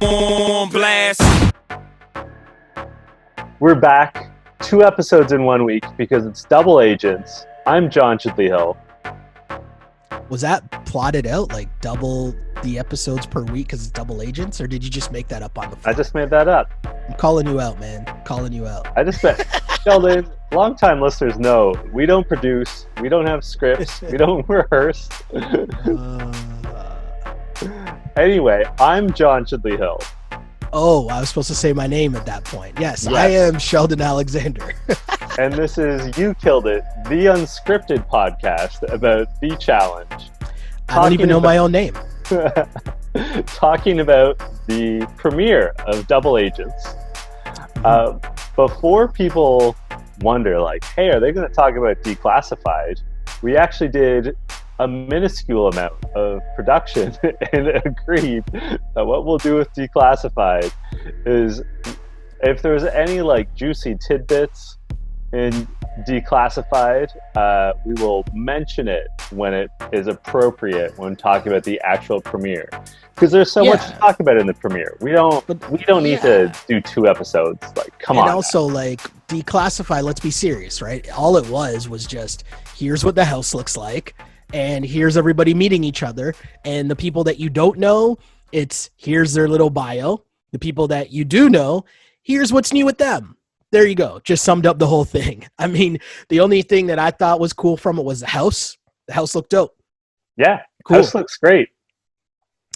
on blast. We're back 2 episodes in 1 week because it's double agents. I'm John Hill. Was that plotted out, like double the episodes per week because it's double agents, or did you just make that up on the fly? I just made that up. I'm calling you out, man. Calling you out. I just bet. Sheldon, longtime listeners know we don't produce, we don't have scripts, we don't rehearse. Anyway, I'm John Hill. Oh, I was supposed to say my name at that point. Yes. I am Sheldon Alexander. And this is You Killed It, the unscripted podcast about the challenge. I don't even know my own name. Talking about the premiere of Double Agents. Before people wonder, like, hey, are they going to talk about Declassified? We actually did a minuscule amount of production and agreed that what we'll do with Declassified is if there's any like juicy tidbits in Declassified, we will mention it when it is appropriate when talking about the actual premiere, because there's so much to talk about in the premiere. We don't need to do 2 episodes. Like, come on. And also, like, Declassified, let's be serious, right? All it was just, here's what the house looks like, and here's everybody meeting each other, and the people that you don't know, here's their little bio. The people that you do know, here's what's new with them. There you go. Just summed up the whole thing. I mean, the only thing that I thought was cool from it was the house. The house looked dope. Yeah, cool. House looks great.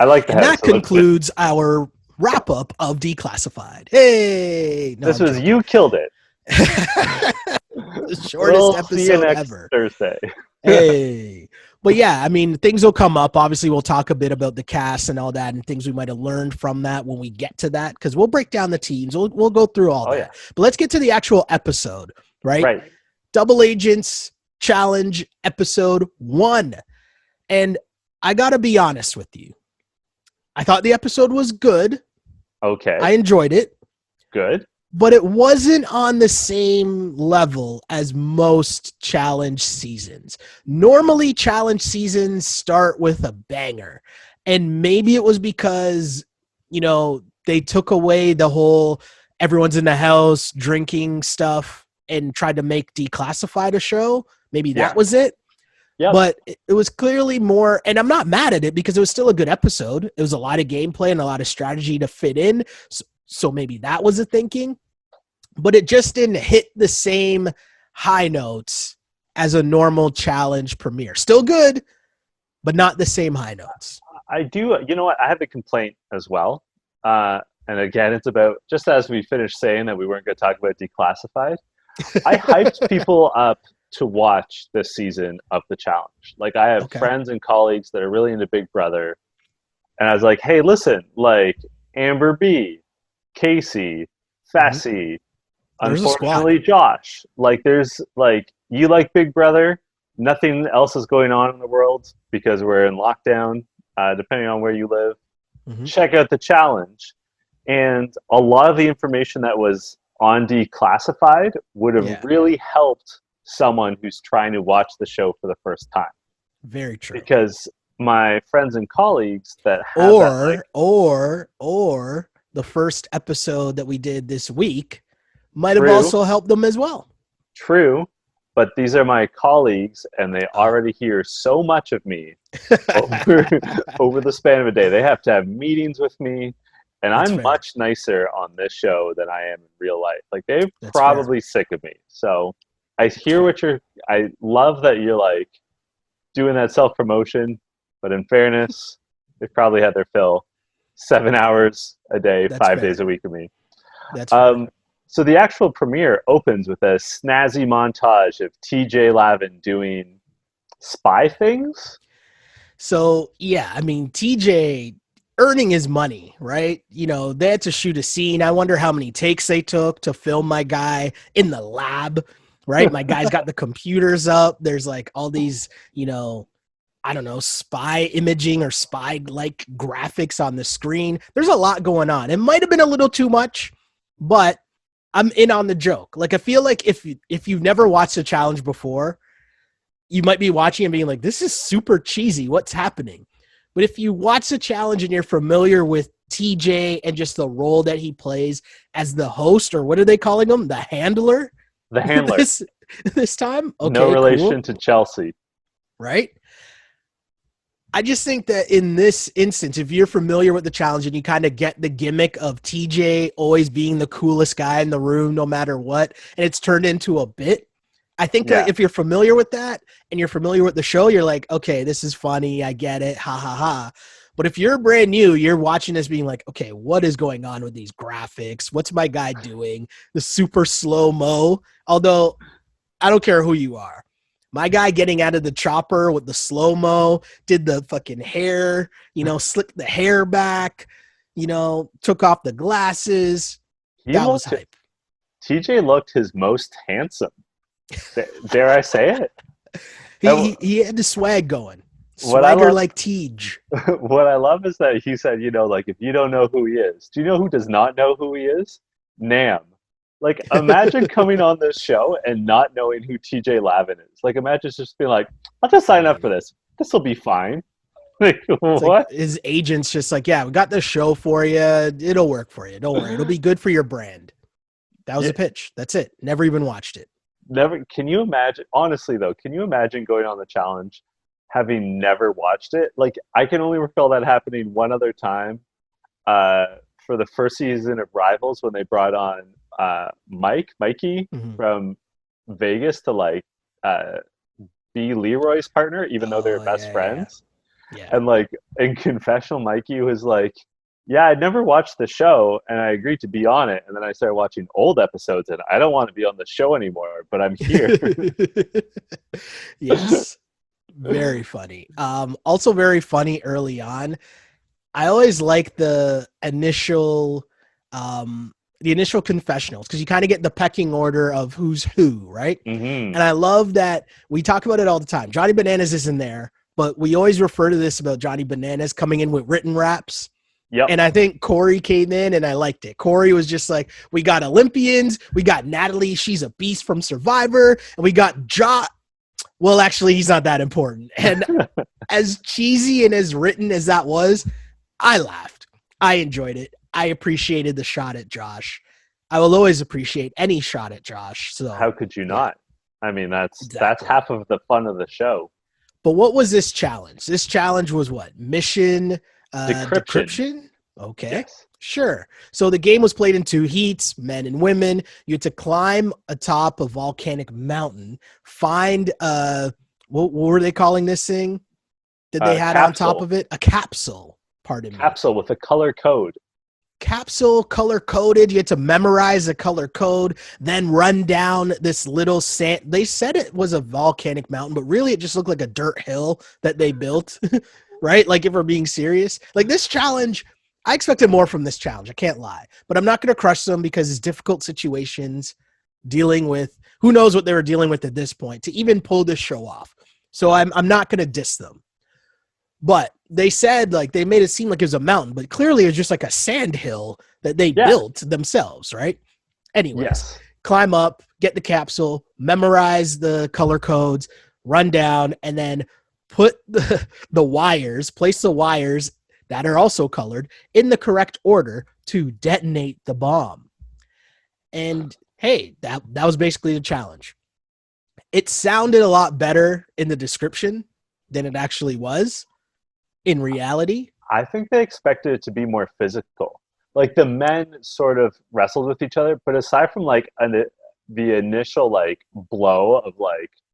I like the house. And that concludes our wrap-up of Declassified. Hey! No, this was You Killed It. The shortest episode ever. Thursday. Hey. But yeah, I mean, things will come up. Obviously, we'll talk a bit about the cast and all that and things we might have learned from that when we get to that, because we'll break down the teams. We'll go through all that. Yeah. But let's get to the actual episode, right? Right. Double Agents Challenge Episode 1. And I got to be honest with you. I thought the episode was good. Okay. I enjoyed it. Good. But it wasn't on the same level as most challenge seasons. Normally, challenge seasons start with a banger. And maybe it was because, they took away the whole everyone's in the house drinking stuff and tried to make Declassified a show. Maybe that was it. Yep. But it was clearly more, and I'm not mad at it because it was still a good episode. It was a lot of gameplay and a lot of strategy to fit in. So maybe that was the thinking. But it just didn't hit the same high notes as a normal challenge premiere. Still good, but not the same high notes. I do. You know what? I have a complaint as well. And again, it's about, just as we finished saying that we weren't going to talk about Declassified, I hyped people up to watch this season of the challenge. Like, I have friends and colleagues that are really into Big Brother. And I was like, hey, listen, like Amber B, Casey, Fessy, unfortunately Josh, like there's like, you like Big Brother, nothing else is going on in the world because we're in lockdown, depending on where you live. Check out the challenge. And a lot of the information that was on Declassified would have really helped someone who's trying to watch the show for the first time. Very true. Because my friends and colleagues that have or the first episode that we did this week might have also helped them as well. True, but these are my colleagues, and they already hear so much of me over the span of a day. They have to have meetings with me, and I'm much nicer on this show than I am in real life. Like, they're probably sick of me. So I hear I love that you're like doing that self-promotion, but in fairness, they've probably had their fill. 7 hours a day, 5 days a week of me. That's so the actual premiere opens with a snazzy montage of TJ Lavin doing spy things. So, yeah, I mean, TJ earning his money, right? They had to shoot a scene. I wonder how many takes they took to film my guy in the lab, right? My guy's got the computers up. There's like all these, I don't know, spy imaging or spy-like graphics on the screen. There's a lot going on. It might have been a little too much, but I'm in on the joke. Like, I feel like if you've never watched a challenge before, you might be watching and being like, this is super cheesy. What's happening? But if you watch the challenge and you're familiar with TJ and just the role that he plays as the host, or what are they calling him? The handler? The handler. this time? Okay, no relation cool. to Chelsea. Right? I just think that in this instance, if you're familiar with the challenge and you kind of get the gimmick of TJ always being the coolest guy in the room no matter what, and it's turned into a bit, I think if you're familiar with that and you're familiar with the show, you're like, okay, this is funny. I get it. Ha, ha, ha. But if you're brand new, you're watching this being like, okay, what is going on with these graphics? What's my guy doing? The super slow-mo. Although I don't care who you are. My guy getting out of the chopper with the slow-mo, did the fucking hair, slicked the hair back, took off the glasses. That was hype. TJ looked his most handsome. Dare I say it? He had the swag going. Swagger like Tej. What I love is that he said, if you don't know who he is, do you know who does not know who he is? Nam. Like, imagine coming on this show and not knowing who TJ Lavin is. Like, imagine just being like, I'll just sign up for this. This will be fine. Like, what? Like his agent's just like, yeah, we got this show for you. It'll work for you. Don't worry. It'll be good for your brand. That was a pitch. That's it. Never even watched it. Never. Can you imagine? Honestly, though, can you imagine going on the challenge having never watched it? Like, I can only recall that happening one other time for the first season of Rivals when they brought on Mikey from Vegas to be Leroy's partner, even though they're best friends. Yeah. And in confessional, Mikey was like, yeah, I'd never watched the show and I agreed to be on it. And then I started watching old episodes and I don't want to be on the show anymore, but I'm here. Yes. Very funny. Also very funny early on. I always like the initial confessionals because you kind of get the pecking order of who's who, right? Mm-hmm. And I love that we talk about it all the time. Johnny Bananas isn't there, but we always refer to this about Johnny Bananas coming in with written raps. Yep. And I think Corey came in and I liked it. Corey was just like, we got Olympians, we got Natalie, she's a beast from Survivor, and we got well, actually, he's not that important. And as cheesy and as written as that was, I laughed. I enjoyed it. I appreciated the shot at Josh. I will always appreciate any shot at Josh. So how could you not? I mean, that's half of the fun of the show. But what was this challenge? This challenge was what? Mission decryption? Okay. Yes. Sure. So the game was played in 2 heats, men and women. You had to climb atop a volcanic mountain, find what were they calling this thing that they had capsule. On top of it? A capsule. Pardon me. Capsule with a color code. Capsule color coded. You had to memorize the color code, then run down this little sand. They said it was a volcanic mountain, but really it just looked like a dirt hill that they built, right? Like if we're being serious, like this challenge, I expected more from this challenge. I can't lie, but I'm not going to crush them because it's difficult situations dealing with who knows what they were dealing with at this point to even pull this show off. So I'm not going to diss them. But they said they made it seem like it was a mountain, but clearly it was just like a sand hill that they built themselves, right? Anyways, Climb up, get the capsule, memorize the color codes, run down, and then put the wires, place the wires that are also colored in the correct order to detonate the bomb. And hey, that was basically the challenge. It sounded a lot better in the description than it actually was. In reality, I think they expected it to be more physical. Like the men sort of wrestled with each other, but aside from the initial blow of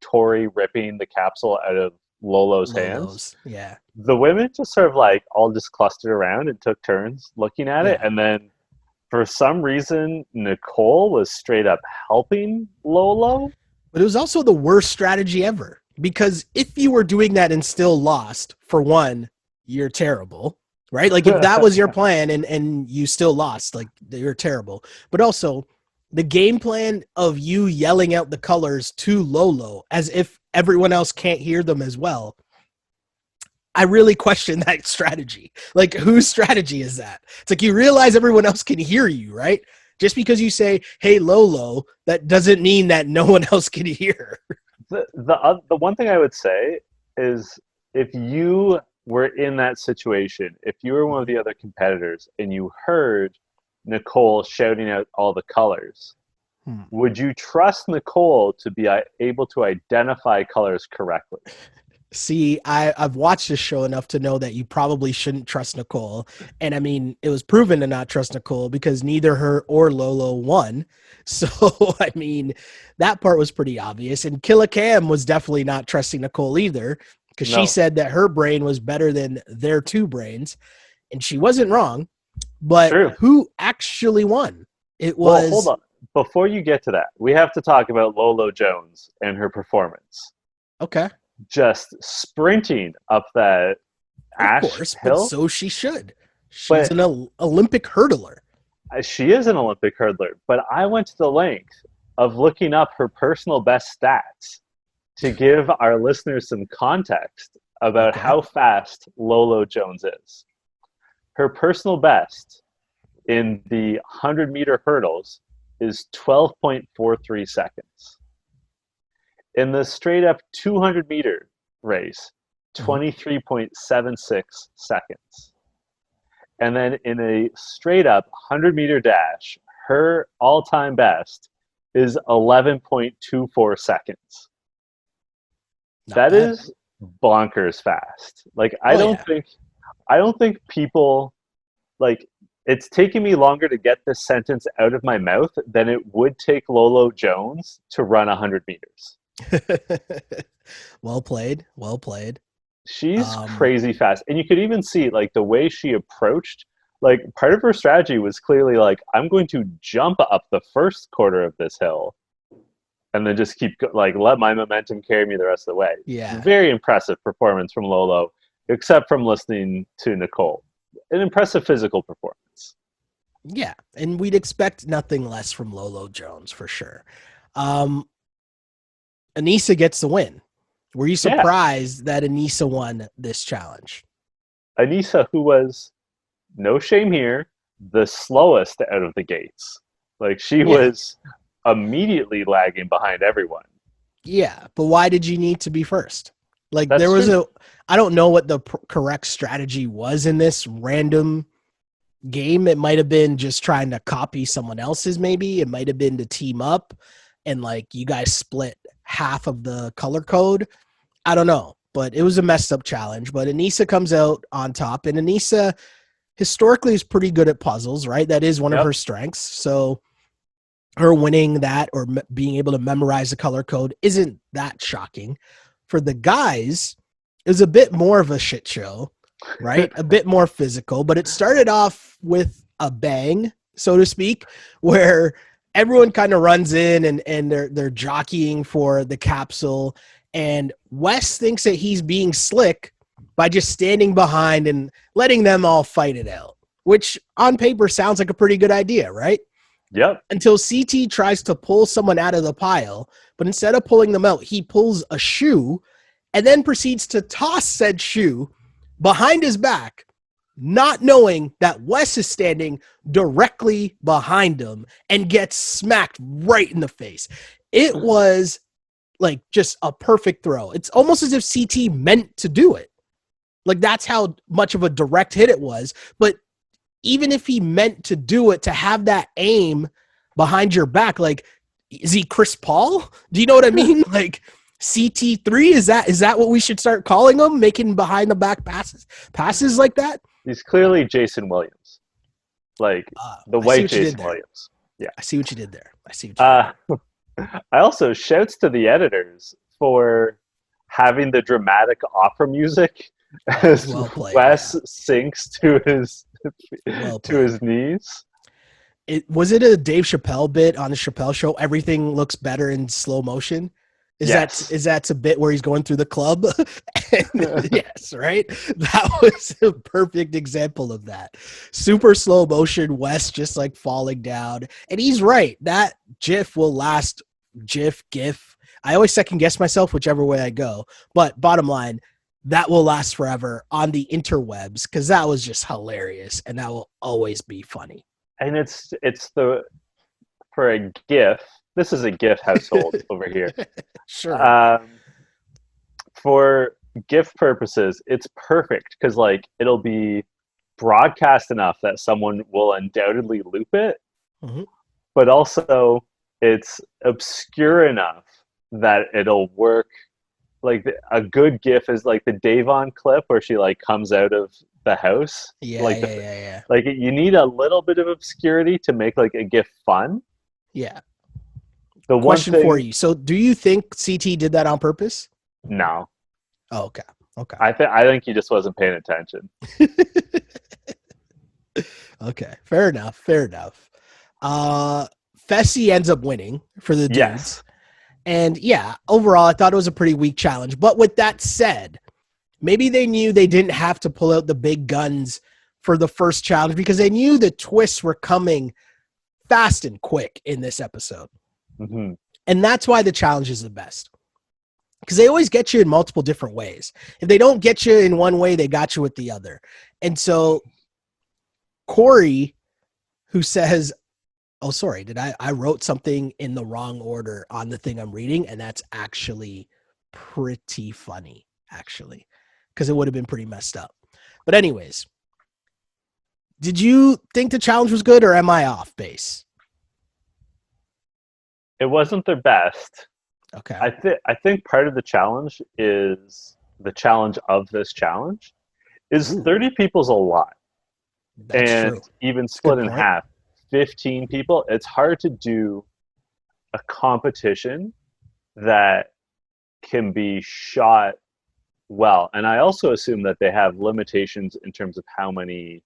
Tori ripping the capsule out of Lolo's hands, the women just sort of all just clustered around and took turns looking at it, and then for some reason Nicole was straight up helping Lolo. But it was also the worst strategy ever because if you were doing that and still lost, for one, you're terrible, right? Like if that was your plan and you still lost, you're terrible. But also the game plan of you yelling out the colors to Lolo as if everyone else can't hear them as well. I really question that strategy. Whose strategy is that? It's you realize everyone else can hear you, right? Just because you say, hey, Lolo, that doesn't mean that no one else can hear. The one thing I would say is if you were in that situation, if you were one of the other competitors and you heard Nicole shouting out all the colors, would you trust Nicole to be able to identify colors correctly? See, I've watched this show enough to know that you probably shouldn't trust Nicole. And I mean, it was proven to not trust Nicole because neither her or Lolo won. So, I mean, that part was pretty obvious. And Killa Cam was definitely not trusting Nicole either because she No. said that her brain was better than their two brains. And she wasn't wrong. But True. who actually won? It was. Well, hold on. Before you get to that, we have to talk about Lolo Jones and her performance. Okay. Just sprinting up that ash hill. But so she should. She's an Olympic hurdler. She is an Olympic hurdler, but I went to the length of looking up her personal best stats to give our listeners some context about how fast Lolo Jones is. Her personal best in the 100-meter hurdles is 12.43 seconds. In the straight-up 200-meter race, 23.76 seconds. And then in a straight-up 100-meter dash, her all-time best is 11.24 seconds. That is bonkers fast. Like, I don't think people, like, it's taken me longer to get this sentence out of my mouth than it would take Lolo Jones to run 100 meters. Well played. She's crazy fast. And you could even see, like, the way she approached, like, part of her strategy was clearly, like, I'm going to jump up the first quarter of this hill and then just keep, like, let my momentum carry me the rest of the way. Yeah. Very impressive performance from Lolo, except from listening to Nicole. An impressive physical performance. Yeah, and we'd expect nothing less from Lolo Jones for sure. Anissa gets the win. Were you surprised that Anissa won this challenge? Anissa, who was, no shame here, the slowest out of the gates. Like, she was immediately lagging behind everyone. Yeah, but why did you need to be first? Like, That's there was true. I don't know what the correct strategy was in this random game. It might have been just trying to copy someone else's, maybe. It might have been to team up and, like, you guys split half of the color code. I don't know, but it was a messed up challenge. But Anissa comes out on top, and Anissa historically is pretty good at puzzles, right? That is one of her strengths. So her winning that or being able to memorize the color code isn't that shocking. For the guys, it was a bit more of a shit show, right? A bit more physical, but it started off with a bang, so to speak, where everyone kind of runs in and they're jockeying for the capsule. And Wes thinks that he's being slick by just standing behind and letting them all fight it out, which on paper sounds like a pretty good idea, right? Yep. Until CT tries to pull someone out of the pile, but instead of pulling them out, he pulls a shoe and then proceeds to toss said shoe behind his back, not knowing that Wes is standing directly behind him and gets smacked right in the face. It was like just a perfect throw. It's almost as if CT meant to do it. Like, that's how much of a direct hit it was. But even if he meant to do it, to have that aim behind your back, like, is he Chris Paul? Do you know what I mean? Like, CT3, is that what we should start calling him? Making behind the back passes like that? He's clearly Jason Williams. Like, the white Jason Williams. Yeah. I see what you did there. I also shouts to the editors for having the dramatic opera music as Wes sinks to his knees. Was it a Dave Chappelle bit on the Chappelle Show? Everything looks better in slow motion. Is that a bit where he's going through the club? Yes, right. That was a perfect example of that. Super slow motion, Wes just like falling down, and he's right. That GIF will last. GIF. I always second guess myself whichever way I go. But bottom line, that will last forever on the interwebs because that was just hilarious, and that will always be funny. And it's for a GIF. This is a GIF household over here. Sure. For GIF purposes, it's perfect because like it'll be broadcast enough that someone will undoubtedly loop it, Mhm. but also it's obscure enough that it'll work. Like a good GIF is like the Davon clip where she like comes out of the house. Yeah, Like yeah, yeah, yeah. like you need a little bit of obscurity to make like a GIF fun. Yeah. The one Question for thing, you. So, do you think CT did that on purpose? no, Oh, okay. Okay. I think he just wasn't paying attention. Okay. Fair enough. Fair enough. Uh, Fessy ends up winning for the dudes. Yes. And yeah, overall, I thought it was a pretty weak challenge. But with that said, maybe they knew they didn't have to pull out the big guns for the first challenge because they knew the twists were coming fast and quick in this episode. Hmm. And that's why the challenge is the best. Because they always get you in multiple different ways. If they don't get you in one way, they got you with the other. And so Corey, who says, oh, sorry, I wrote something in the wrong order on the thing I'm reading, and that's actually pretty funny, actually, because it would have been pretty messed up. But anyways, did you think the challenge was good, or am I off base? It wasn't their best. Okay. I think part of the challenge is the challenge of this challenge is Ooh, 30 people's a lot. that's And true. even That's a good split in point. half, 15 people, it's hard to do a competition that can be shot well. And I also assume that they have limitations in terms of how many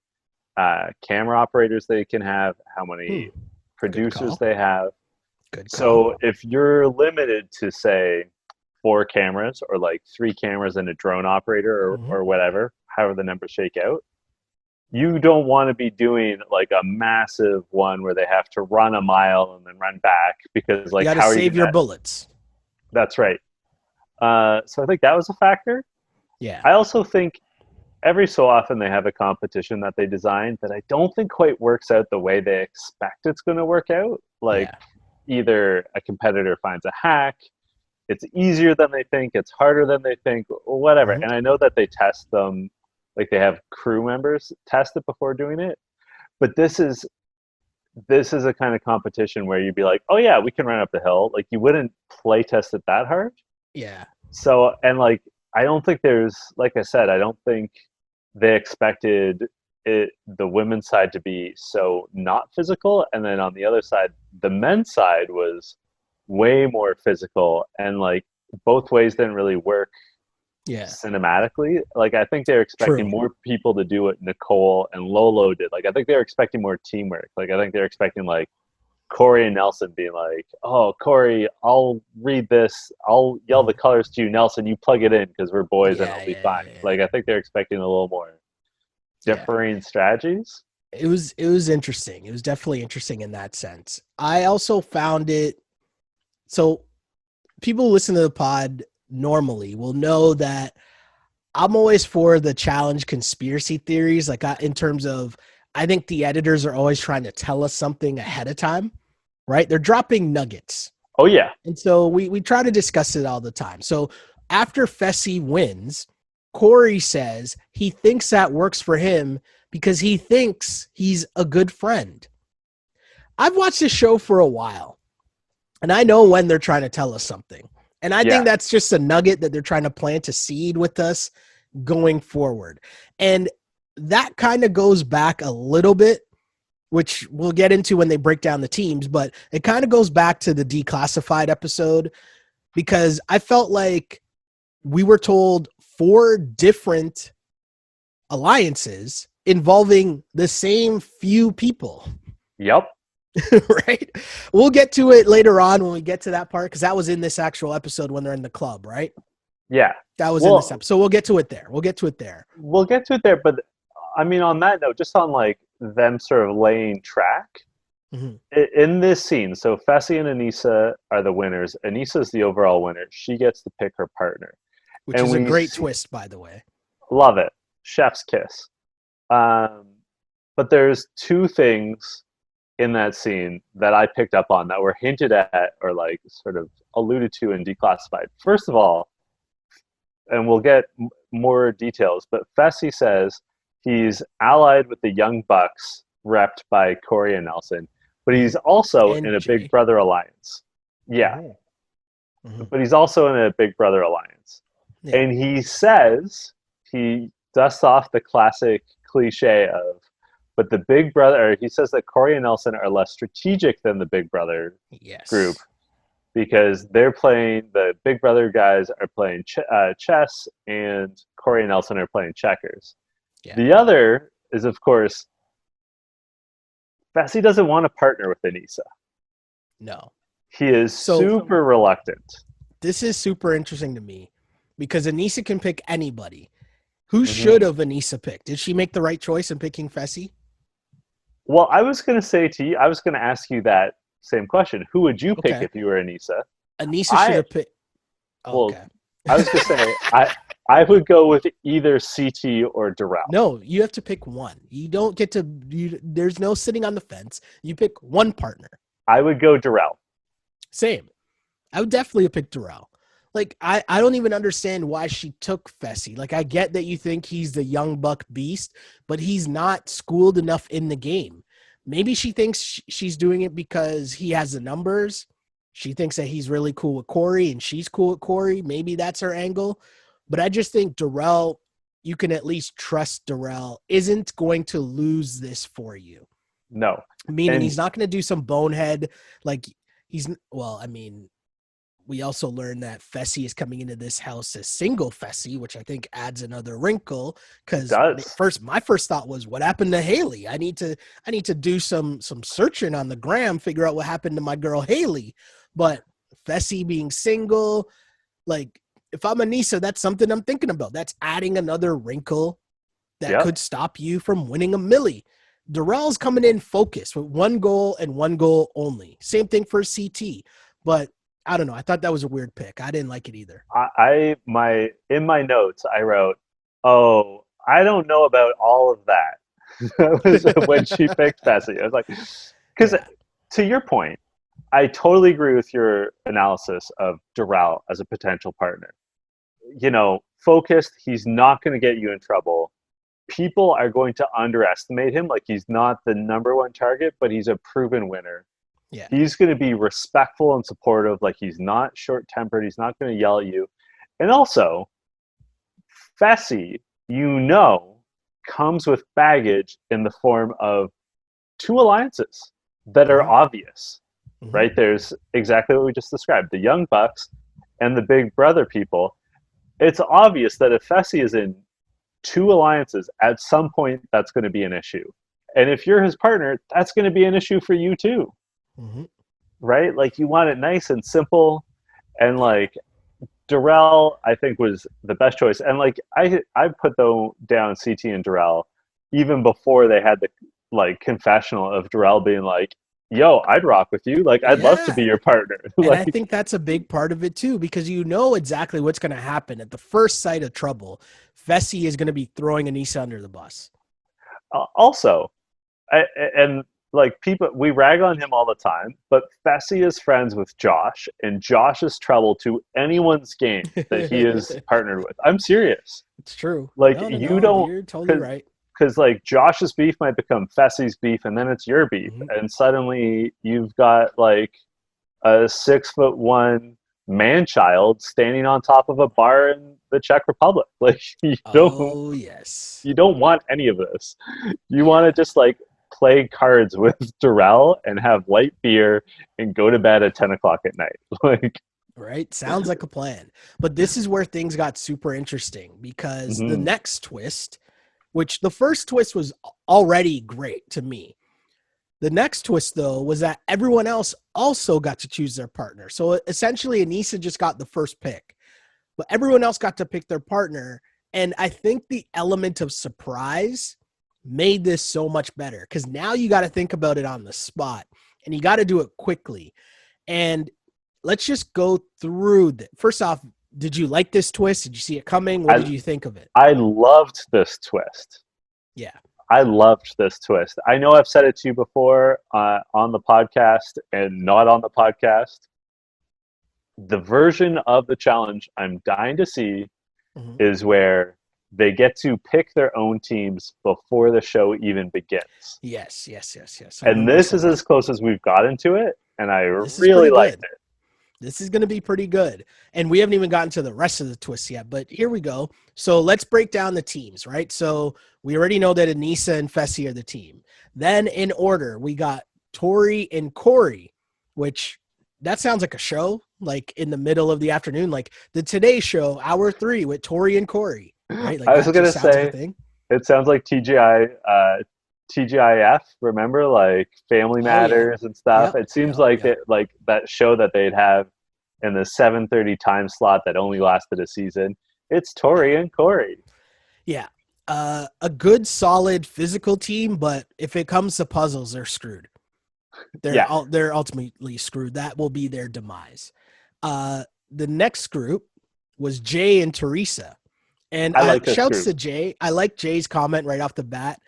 camera operators they can have, how Hmm. many Good producers call. they have. Good call. So if you're limited to, say, 4 cameras or like 3 cameras and a drone operator Mm-hmm. or whatever, however the numbers shake out, you don't want to be doing like a massive one where they have to run a mile and then run back because You like got to how are you save your gonna, bullets. that's right. So I think that was a factor. Yeah. I also think every so often they have a competition that they design that I don't think quite works out the way they expect it's going to work out. Like Yeah. either a competitor finds a hack, it's easier than they think, it's harder than they think, whatever. Mm-hmm. And I know that they test them, like they have crew members test it before doing it. But this is a kind of competition where you'd be like, oh yeah, we can run up the hill. Like you wouldn't play test it that hard. Yeah. So and like I don't think there's, like I said, I don't think they expected the women's side to be so not physical, and then on the other side, the men's side was way more physical, and like both ways didn't really work Yeah. cinematically. Like I think they're expecting True. more people to do what Nicole and Lolo did. Like I think they're expecting more teamwork. Like I think they're expecting like Corey and Nelson being like, "Oh, Corey, I'll read this. I'll yell the Mhm. colors to you, Nelson. You plug it in because we're boys and Yeah. it'll be Yeah. fine." Yeah. Yeah. Like I think they're expecting a little more Yeah. differing strategies. It was interesting. It was definitely interesting in that sense. I also found it so people who listen to the pod normally will know that I'm always for the challenge conspiracy theories. Like in terms of, I think the editors are always trying to tell us something ahead of time, right? They're dropping nuggets. Oh yeah, And so we try to discuss it all the time. So after Fessy wins, Corey says he thinks that works for him because he thinks he's a good friend. I've watched this show for a while, and I know when they're trying to tell us something. And I yeah. think that's just a nugget that they're trying to plant a seed with us going forward. And that kind of goes back a little bit, which we'll get into when they break down the teams, but it kind of goes back to the declassified episode because I felt like we were told 4 different alliances involving the same few people. Yep. Right? We'll get to it later on when we get to that part because that was in this actual episode when they're in the club, right? Yeah. That was in this Well, episode. So we'll get to it there. We'll get to it there. we'll get to it there, but I mean, on that note, just on like them sort of laying track Mhm. in this scene. So Fessy and Anissa are the winners. Anissa is the overall winner. She gets to pick her partner, Which and is a we great twist, by the way. love it. Chef's kiss. Um, but there's 2 things in that scene that I picked up on that were hinted at or like sort of alluded to in Declassified. First of all, and we'll get more details, but Fessy says he's allied with the Young Bucks, repped by Corey and Nelson, but he's also And in a Jay. Big Brother alliance. Yeah, but he's also in a Big Brother alliance. Yeah. And he says, he dusts off the classic cliche of, but the Big Brother, or he says that Corey and Nelson are less strategic than the Big Brother Yes. group because they're playing, the Big Brother guys are playing chess and Corey and Nelson are playing checkers. Yeah. The other is, of course, Fessy doesn't want to partner with Anissa. No. He is super reluctant. This is super interesting to me because Anissa can pick anybody. Who should have Anissa picked? Did she make the right choice in picking Fessy? Well, I was going to say to you, I was going to ask you that same question. Who would you pick if you were Anissa? Anissa should have picked. Okay. Well, I was going to say, I would go with either CT or Darrell. No, you have to pick one. You don't get to, there's no sitting on the fence. You pick one partner. I would go Darrell. Same. I would definitely have picked Darrell. Like, I don't even understand why she took Fessy. Like, I get that you think he's the young buck beast, but he's not schooled enough in the game. Maybe she thinks she's doing it because he has the numbers. She thinks that he's really cool with Corey and she's cool with Corey. Maybe that's her angle. But I just think Darrell, you can at least trust Darrell isn't going to lose this for you. No. Meaning he's not going to do some bonehead. Like, we also learned that Fessy is coming into this house as single Fessy, which I think adds another wrinkle. Because my first thought was, what happened to Haley? I need to do some searching on the gram, figure out what happened to my girl Haley. But Fessy being single, like, if I'm Anissa, that's something I'm thinking about. That's adding another wrinkle that could stop you from winning a milli. Darrell's coming in focused with one goal and one goal only. Same thing for CT. But I don't know. I thought that was a weird pick. I didn't like it either. In my notes, I wrote, "Oh, I don't know about all of that." That was when she picked Fessy. I was like, because to your point, I totally agree with your analysis of Darrell as a potential partner. You know, focused. He's not going to get you in trouble. People are going to underestimate him. Like, he's not the number one target, but he's a proven winner. Yeah. He's going to be respectful and supportive. Like, he's not short-tempered. He's not going to yell at you. And also, Fessy, comes with baggage in the form of two alliances that are obvious, right? There's exactly what we just described, the Young Bucks and the Big Brother people. It's obvious that if Fessy is in two alliances, at some point, that's going to be an issue. And if you're his partner, that's going to be an issue for you too. Right? Like, you want it nice and simple, and like Darrell, I think, was the best choice. And like I put down CT and Darrell even before they had the like confessional of Darrell being like, "Yo, I'd rock with you. Like, I'd love to be your partner." And like, I think that's a big part of it too, because you know exactly what's going to happen at the first sight of trouble. Fessy is going to be throwing Anissa under the bus. Also, like, people, we rag on him all the time, but Fessy is friends with Josh, and Josh is trouble to anyone's game that he is partnered with. I'm serious. It's true. Like, don't. You're totally right. Because like Josh's beef might become Fessy's beef, and then it's your beef, and suddenly you've got like a 6'1" man-child standing on top of a bar in the Czech Republic. Like, you don't want any of this. You want to just like play cards with Darrell and have light beer and go to bed at 10 o'clock at night. Like, right? Sounds like a plan. But this is where things got super interesting, because the next twist, which the first twist was already great to me. The next twist, though, was that everyone else also got to choose their partner. So essentially, Anissa just got the first pick, but everyone else got to pick their partner. And I think the element of surprise made this so much better, because now you got to think about it on the spot, and you got to do it quickly. And let's just go through first off, did you like this twist? Did you see it coming? What did you think of it? I loved this twist. Yeah. I loved this twist. I know I've said it to you before on the podcast and not on the podcast. The version of the challenge I'm dying to see Mhm. is where they get to pick their own teams before the show even begins. Yes. I And remember this some is of that. as close as we've gotten to it, and I This is really pretty liked good. it. This is going to be pretty good. And we haven't even gotten to the rest of the twists yet, but here we go. So let's break down the teams, right? So we already know that Anissa and Fessy are the team. Then in order, we got Tori and Corey, which that sounds like a show, like in the middle of the afternoon, like the Today Show, hour 3 with Tori and Corey, right? Like I was that gonna just sounds like a say thing. it sounds like TGIF. Remember, like Family Oh yeah. Matters and stuff. Yep. It seems Yep. like Yep. it, like that show that they'd have in the 7:30 time slot that only lasted a season. It's Yeah. Tori and Corey. Yeah. A good, solid physical team, but if it comes to puzzles, they're screwed. Yeah, They're ultimately screwed. That will be their demise. The next group was Jay and Teresa. And I like this shouts group. to Jay. I like Jay's comment right off the bat.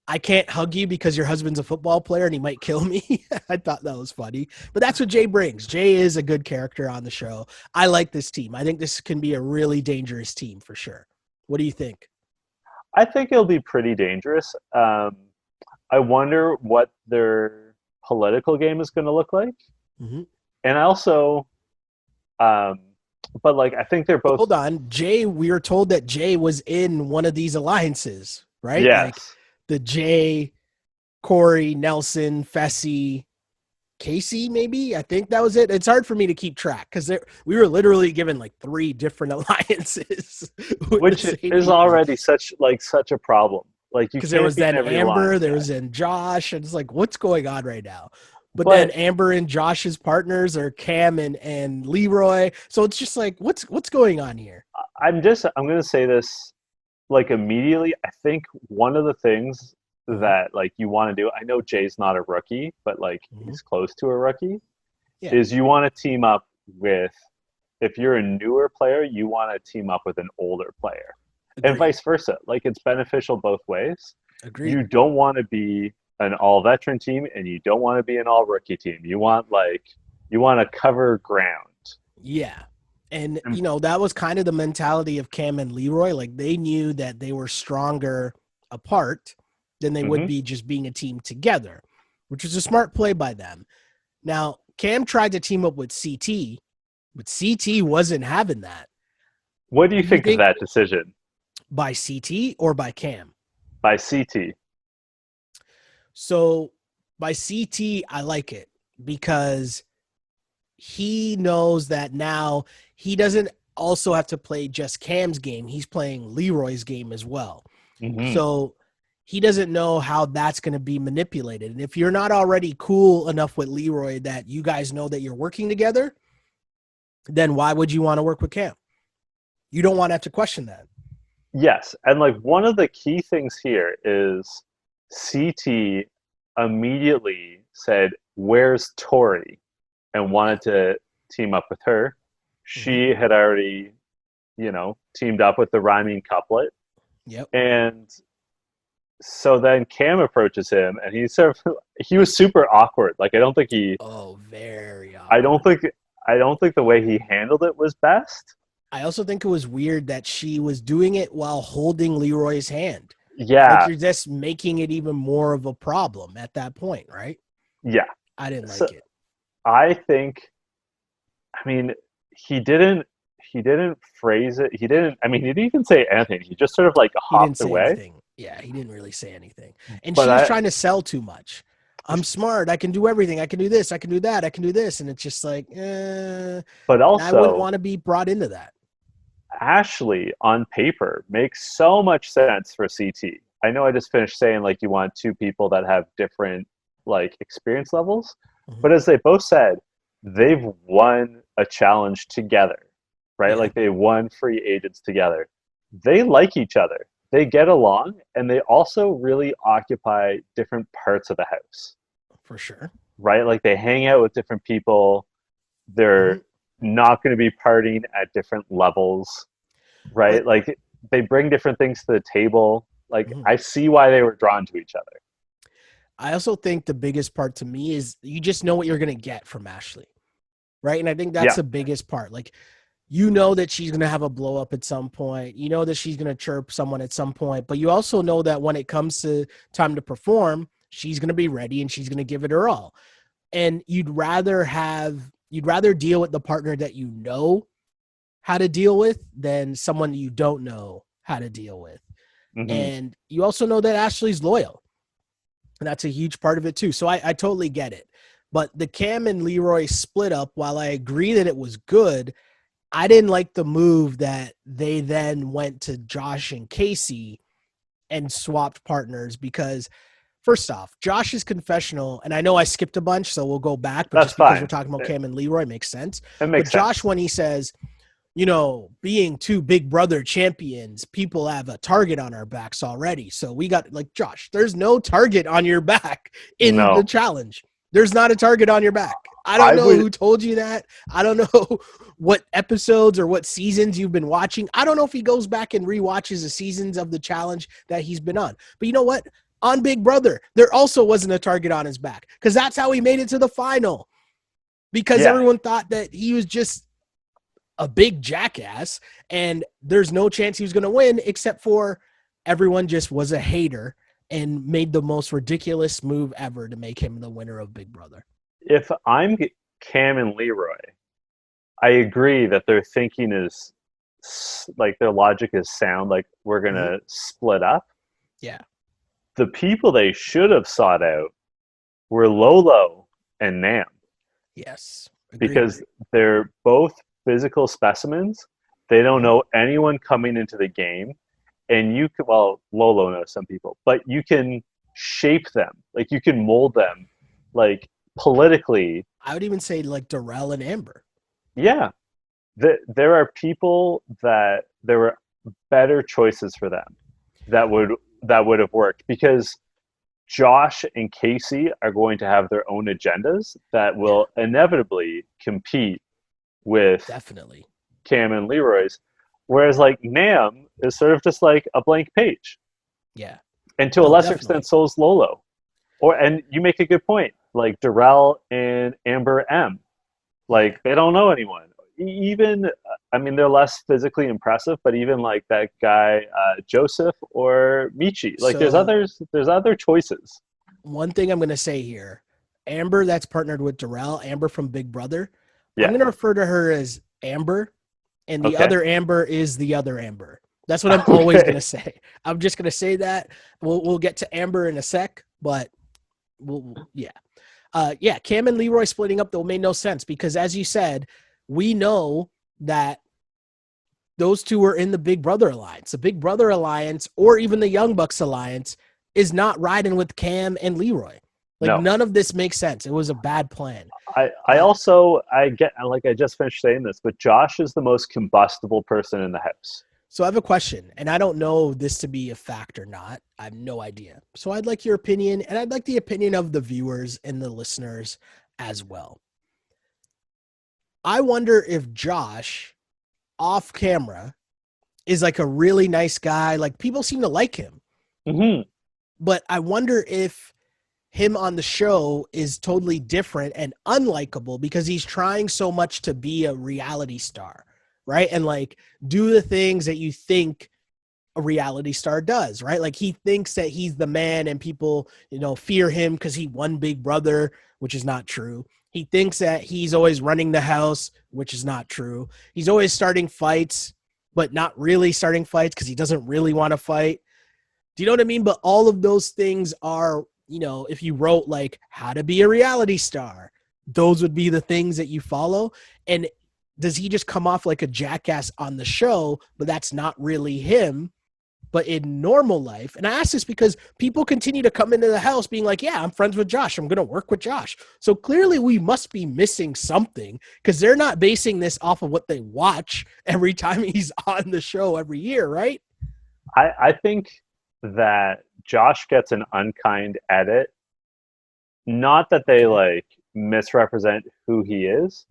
I can't hug you because your husband's a football player and he might kill me. I thought that was funny. But that's what Jay brings. Jay is a good character on the show. I like this team. I think this can be a really dangerous team for sure. What do you think? I think it'll be pretty dangerous. I wonder what their political game is going to look like, Mm-hmm. and also, um, but like I think they're both Hold on. Jay, we were told that Jay was in one of these alliances, right? Like yes. the Jay, Corey, Nelson, Fessy, Casey, maybe. I think that was it. It's hard for me to keep track because we were literally given like 3 different alliances with the Which same is people. already such a problem. Like you Because there can't was be in then every Amber, alliance, there guy. was then Josh, and it's like, what's going on right now? But then But Amber and Josh's partners are Cam and Leroy. So it's just like, what's going on here? I'm gonna say this like immediately. I think one of the things Mhm, that like you want to do. I know Jay's not a rookie, but like mhm. he's close to a rookie. Yeah, Is you want to team up with if you're a newer player, you want to team up with an older player, and agreed. vice versa. Like it's beneficial both ways. Agreed. You don't want to be an all veteran team, and you don't want to be an all rookie team. You want to cover ground. Yeah. And, And, that was kind of the mentality of Cam and Leroy. Like they knew that they were stronger apart than they would mhm. be just being a team together, which was a smart play by them. Now, Cam tried to team up with CT, but CT wasn't having that. What do you What do you think of think, that decision by CT or by Cam? by CT? So by CT, I like it because he knows that now he doesn't also have to play just Cam's game. He's playing Leroy's game as well. Hmm. So he doesn't know how that's going to be manipulated. And if you're not already cool enough with Leroy that you guys know that you're working together, then why would you want to work with Cam? You don't want to have to question that. Yes, and like one of the key things here is CT immediately said, "Where's Tori?" and Yeah. wanted to team up with her. Mm-hmm. She had already, teamed up with the rhyming couplet, Yep. and so then Cam approaches him, and he was super awkward. Like Oh, very I don't awkward. think I don't think the way he handled it was best. I also think it was weird that she was doing it while holding Leroy's hand. Like Yeah, you're just making it even more of a problem at that point, right? yeah. I didn't So like it. I think I mean, he didn't phrase it. He didn't. I mean, he didn't even say anything. He just sort of like He didn't hopped say away. anything. Yeah, he didn't really say anything. And But she was I, trying to sell too much. I'm smart. I can do everything. I can do this. I can do that. I can do this. And it's just like, but I wouldn't also want to be brought into that. Ashley on paper makes so much sense for CT. I know I just finished saying like you want two people that have different like experience levels, Mhm. but as they both said, they've won a challenge together, right? Yeah, Like they won free agents together. They like each other. They get along and they also really occupy different parts of the house, for sure. right? Like they hang out with different people. They're Mhm. not going to be partying at different levels, right? But Like they bring different things to the table. Like mhm. I see why they were drawn to each other. I also think the biggest part to me is you just know what you're going to get from Ashley, right? And I think that's Yeah. the biggest part. Like you know that she's going to have a blow up at some point. You know that she's going to chirp someone at some point, but you also know that when it comes to time to perform, she's going to be ready and she's going to give it her all. And you'd rather deal with the partner that you know how to deal with than someone you don't know how to deal with. Mm-hmm. And you also know that Ashley's loyal. And that's a huge part of it too. So I totally get it. But the Cam and Leroy split up, while I agree that it was good, I didn't like the move that they then went to Josh and Casey and swapped partners because, first off, Josh's confessional, and I know I skipped a bunch, so we'll go back, but That's just because fine. we're talking about Cam and Leroy makes sense. It makes but Josh, sense. when he says, being two Big Brother champions, people have a target on our backs already. So we got, like, Josh, there's no target on your back in the challenge. There's not a target on your back. I don't know who told you that. I don't know what episodes or what seasons you've been watching. I don't know if he goes back and rewatches the seasons of the challenge that he's been on. But you know what? On Big Brother, there also wasn't a target on his back because that's how he made it to the final. Because everyone thought that he was just a big jackass and there's no chance he was going to win, except for everyone just was a hater and made the most ridiculous move ever to make him the winner of Big Brother. If I'm Cam and Leroy, I agree that their thinking is like their logic is sound. Like we're going to split up. Yeah. The people they should have sought out were Lolo and Nam. Yes. Agreed. Because they're both physical specimens. They don't know anyone coming into the game. And you can, well, Lolo knows some people, but you can shape them. Like you can mold them, like politically. I would even say like Darrell and Amber. Yeah. There are people that there were better choices for them that would have worked, because Josh and Casey are going to have their own agendas that will inevitably compete with definitely Cam and Leroy's. Whereas like Nam is sort of just like a blank page. Yeah. And to a lesser extent, so is Lolo. And you make a good point. Like Darrell and Amber M. Like they don't know anyone. Even, I mean, they're less physically impressive, but even like that guy, Joseph or Michi, like there's other choices. One thing I'm going to say here, Amber that's partnered with Darrell, Amber from Big Brother, Yeah. I'm going to refer to her as Amber, and the other Amber is the other Amber. That's what I'm always going to say. I'm just going to say that. We'll get to Amber in a sec, but Cam and Leroy splitting up though made no sense because, as you said, we know that those two are in the Big Brother Alliance. The Big Brother Alliance, or even the Young Bucks Alliance, is not riding with Cam and Leroy. None of this makes sense. It was a bad plan. I get, like I just finished saying this, but Josh is the most combustible person in the house. So I have a question, and I don't know this to be a fact or not. I have no idea. So I'd like your opinion, and I'd like the opinion of the viewers and the listeners as well. I wonder if Josh, off camera, is like a really nice guy. Like people seem to like him. Mm-hmm. But I wonder if him on the show is totally different and unlikable because he's trying so much to be a reality star, right? And like do the things that you think a reality star does, right? Like he thinks that he's the man and people, fear him because he won Big Brother, which is not true. He thinks that he's always running the house, which is not true. He's always starting fights, but not really starting fights because he doesn't really want to fight. Do you know what I mean? But all of those things are, if you wrote like how to be a reality star, those would be the things that you follow. And does he just come off like a jackass on the show, but that's not really him? But in normal life, and I ask this because people continue to come into the house being like, yeah, I'm friends with Josh. I'm going to work with Josh. So clearly we must be missing something because they're not basing this off of what they watch every time he's on the show every year, right? I think that Josh gets an unkind edit. Not that they like misrepresent who he is,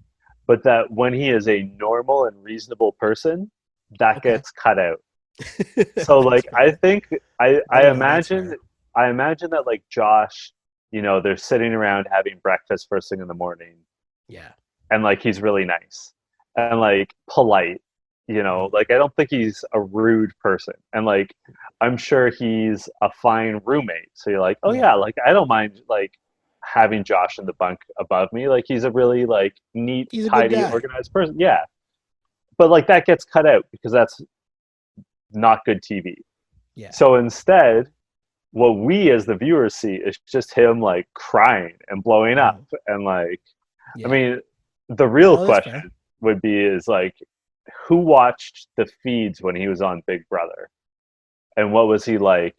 but that when he is a normal and reasonable person, that gets cut out. So like I think I imagine that like Josh, they're sitting around having breakfast first thing in the morning. Yeah. And like he's really nice. and like polite. You know, like I don't think he's a rude person, and like I'm sure he's a fine roommate. So you're like, oh Yeah. yeah, like I don't mind like having Josh in the bunk above me. Like he's a really like neat, He's a good tidy, guy. organized person. Yeah, but like that gets cut out because that's not good TV. Yeah. So instead, what we as the viewers see is just him like crying and blowing up, and like, I Yeah. mean, the real No, that's fair. question would be is like, who watched the feeds when he was on Big Brother, and what was he like,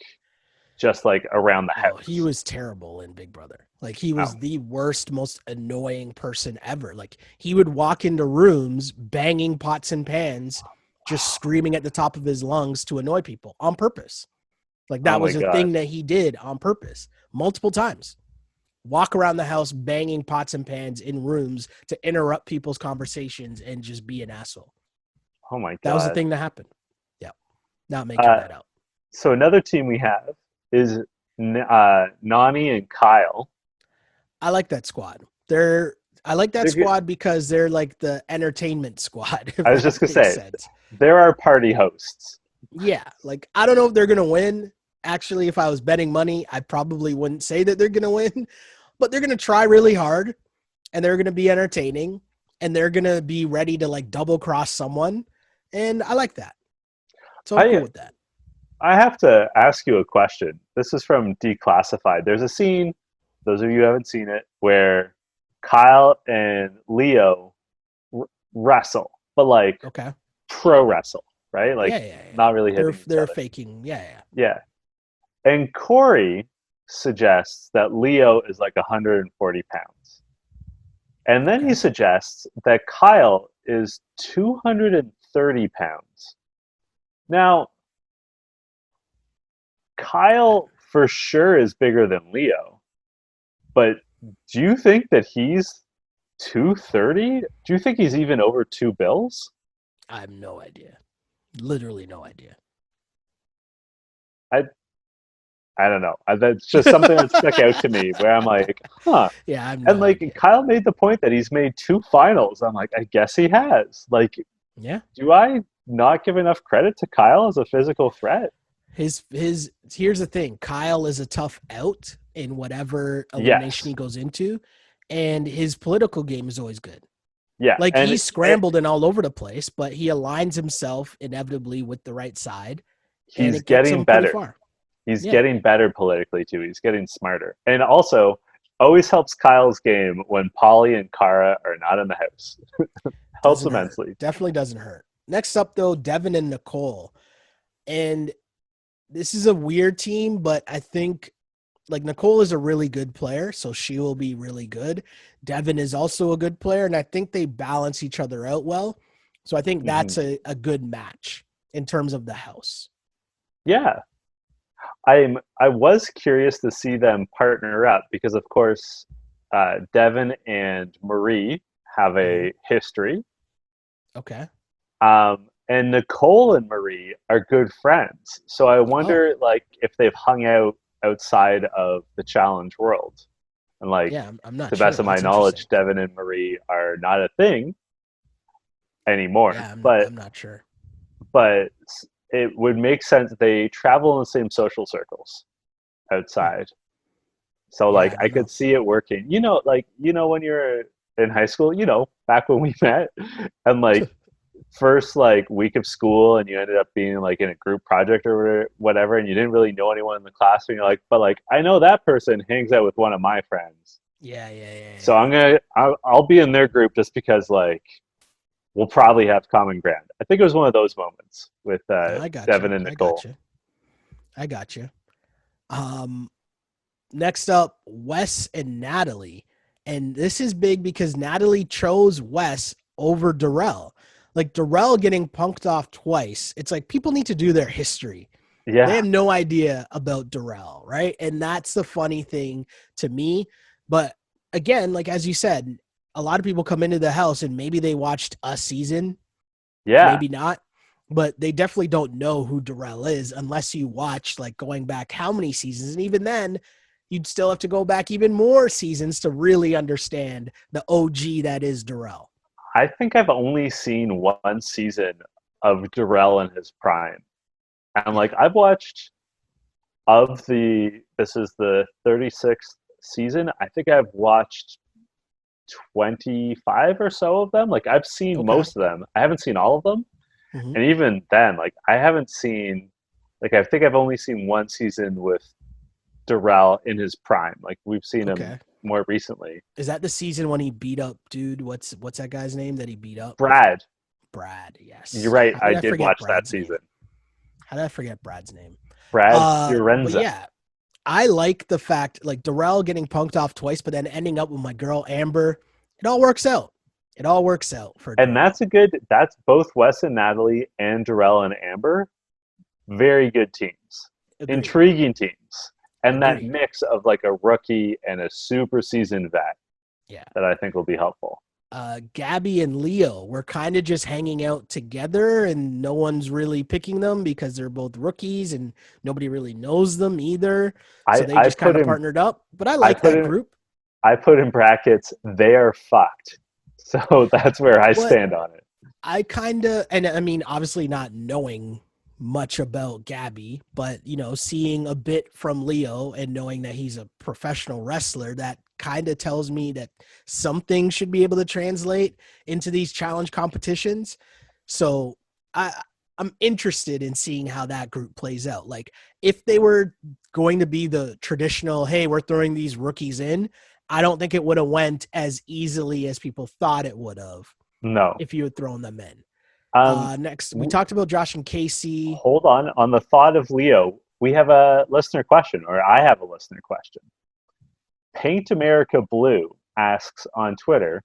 just like around the Oh, he house? was terrible in Big Brother. Like he Oh, was the worst, most annoying person ever. Like he would walk into rooms banging pots and pans, just screaming at the top of his lungs to annoy people on purpose. Like oh that my was a god. thing that he did on purpose multiple times. Walk around the house banging pots and pans in rooms to interrupt people's conversations and just be an asshole. Oh my That was the god. thing that happened. Yeah. Not making that out. So another team we have is Nani and Kyle. I like that squad. I like that They're good. squad because they're like the entertainment squad, if I was that just gonna makes say, sense. there are party hosts. Yeah. Like I don't know if they're gonna win. Actually, if I was betting money, I probably wouldn't say that they're gonna win, but they're gonna try really hard and they're gonna be entertaining and they're gonna be ready to like double cross someone. And I like that. So I'm cool I with that. I have to ask you a question. This is from Declassified. There's a scene, those of you who haven't seen it, where Kyle and Leo wrestle, but like Okay. pro wrestle, right? Like Yeah. not really hitting each They're other. faking. Yeah. Yeah. And Corey suggests that Leo is like 140 pounds. And then he Okay. suggests that Kyle is 230 pounds. Now, Kyle for sure is bigger than Leo, but do you think that he's 230? Do you think he's even over two bills? I have no idea. Literally no idea. I I don't know. That's just something that stuck out to me where I'm like, huh. Yeah, I have And no like idea. Kyle made the point that he's made two finals. I'm like, I guess he has. Like, Yeah. do I not give enough credit to Kyle as a physical threat? His here's the thing. Kyle is a tough out in whatever elimination Yes. he goes into, and his political game is always good. Yeah. Like And he's scrambled and all over the place, but he aligns himself inevitably with the right side, and he's it gets getting him pretty better. far. He's Yeah. getting better politically too. He's getting smarter. And also always helps Kyle's game when Polly and Kara are not in the house. Helps Doesn't hurt. immensely. Definitely doesn't hurt. Next up though, Devin and Nicole. And this is a weird team, but I think like Nicole is a really good player, so she will be really good. Devin is also a good player, and I think they balance each other out well. So I think Hmm. that's a good match in terms of the house. Yeah. I was curious to see them partner up because of course Devin and Marie have Mhm. a history. Okay. And Nicole and Marie are good friends. So I Oh, wonder like if they've hung out outside of the challenge world. And like yeah. I'm to not the sure. best of my That's interesting. knowledge, Devin and Marie are not a thing anymore. Yeah, But I'm not sure. but it would make sense that they travel in the same social circles Hmm. outside. So Yeah, like I I don't could know. see it working. Like when you're in high school, back when we met, and like first like week of school, and you ended up being like in a group project or whatever, and you didn't really know anyone in the class, and you're like, but like I know that person hangs out with one of my friends, so Yeah. I'll be in their group just because like we'll probably have common ground. I think it was one of those moments with No, I got you. Devin and I got Nicole. you. I got you. Um, Next up, Wes and Natalie. And this is big because Natalie chose Wes over Darrell. Like Darrell getting punked off twice. It's like people need to do their history. They Yeah, have no idea about Darrell, right? And that's the funny thing to me. But again, like as you said, a lot of people come into the house and maybe they watched a season, yeah. maybe not, but they definitely don't know who Darrell is unless you watch like going back how many seasons. And even then, you'd still have to go back even more seasons to really understand the OG that is Darrell. I think I've only seen one season of Darrell in his prime. And like I've watched this is the 36th season. I think I've watched 25 or so of them. Like I've seen most of them. I haven't seen all of them. Mhm. And even then, like I haven't seen, like I think I've only seen one season with Darrell in his prime. Like we've seen him more recently. Is that the season when he beat up dude? What's that guy's name that he beat up? Brad, yes. you're right. How I did watch that season. How did I forget Brad's name? Brad But Fiorenza. yeah, I like the fact like Darrell getting punked off twice, but then ending up with my girl Amber. It all works out. It all works out for Darrell. And that's both Wes and Natalie and Darrell and Amber. Very good teams. Agreed. Intriguing teams. And that Agreed. mix of like a rookie and a super seasoned vet. Yeah. That I think will be helpful. Gabby and Leo were kind of just hanging out together and no one's really picking them because they're both rookies and nobody really knows them either. So they just kind of partnered up. But I like that group. I put in brackets, they are fucked. So that's where I stand on it. I kind of, and I mean, obviously not knowing much about Gabby, but you know, seeing a bit from Leo and knowing that he's a professional wrestler, that kind of tells me that something should be able to translate into these challenge competitions. So I'm interested in seeing how that group plays out. Like if they were going to be the traditional, hey, we're throwing these rookies in, I don't think it would have went as easily as people thought it would have. No. If you had thrown them in. Next, we talked about Josh and Casey. Hold on the thought of Leo, we have a listener question, or I have a listener question. Paint America Blue asks on Twitter,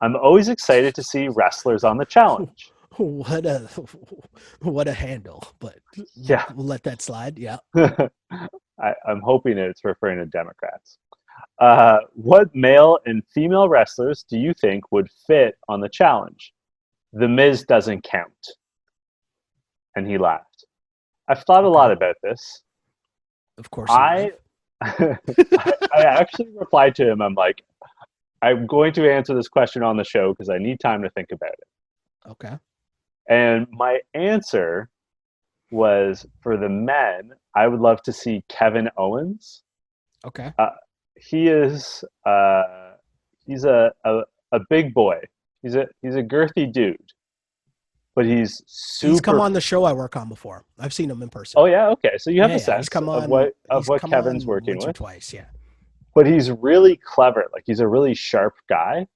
I'm always excited to see wrestlers on the challenge. What a handle, but yeah, we'll let that slide. Yeah. I'm hoping it's referring to Democrats. What male and female wrestlers do you think would fit on the challenge? The Miz doesn't count. And he laughed. I've thought a lot about this. Of course. I actually replied to him. I'm like, I'm going to answer this question on the show because I need time to think about it. Okay. And my answer was for the men, I would love to see Kevin Owens. Okay. He is he's a big boy. He's a girthy dude. But he's come on the show I work on before. I've seen him in person. Oh yeah, okay. So you have a sense of what Kevin's working once with. Or twice, yeah. But he's really clever. Like he's a really sharp guy.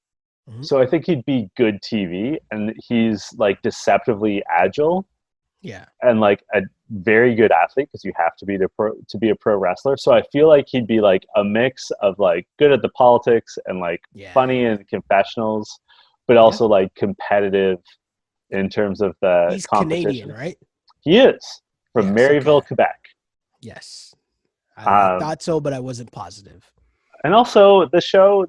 Mm-hmm. So I think he'd be good TV, and he's like deceptively agile. Yeah. And like a very good athlete because you have to be a pro wrestler. So I feel like he'd be like a mix of like good at the politics and like funny in confessionals, but also like competitive in terms of the He's competition. Canadian, right? He is from Maryville, Quebec. Yes. I thought so, but I wasn't positive. And also the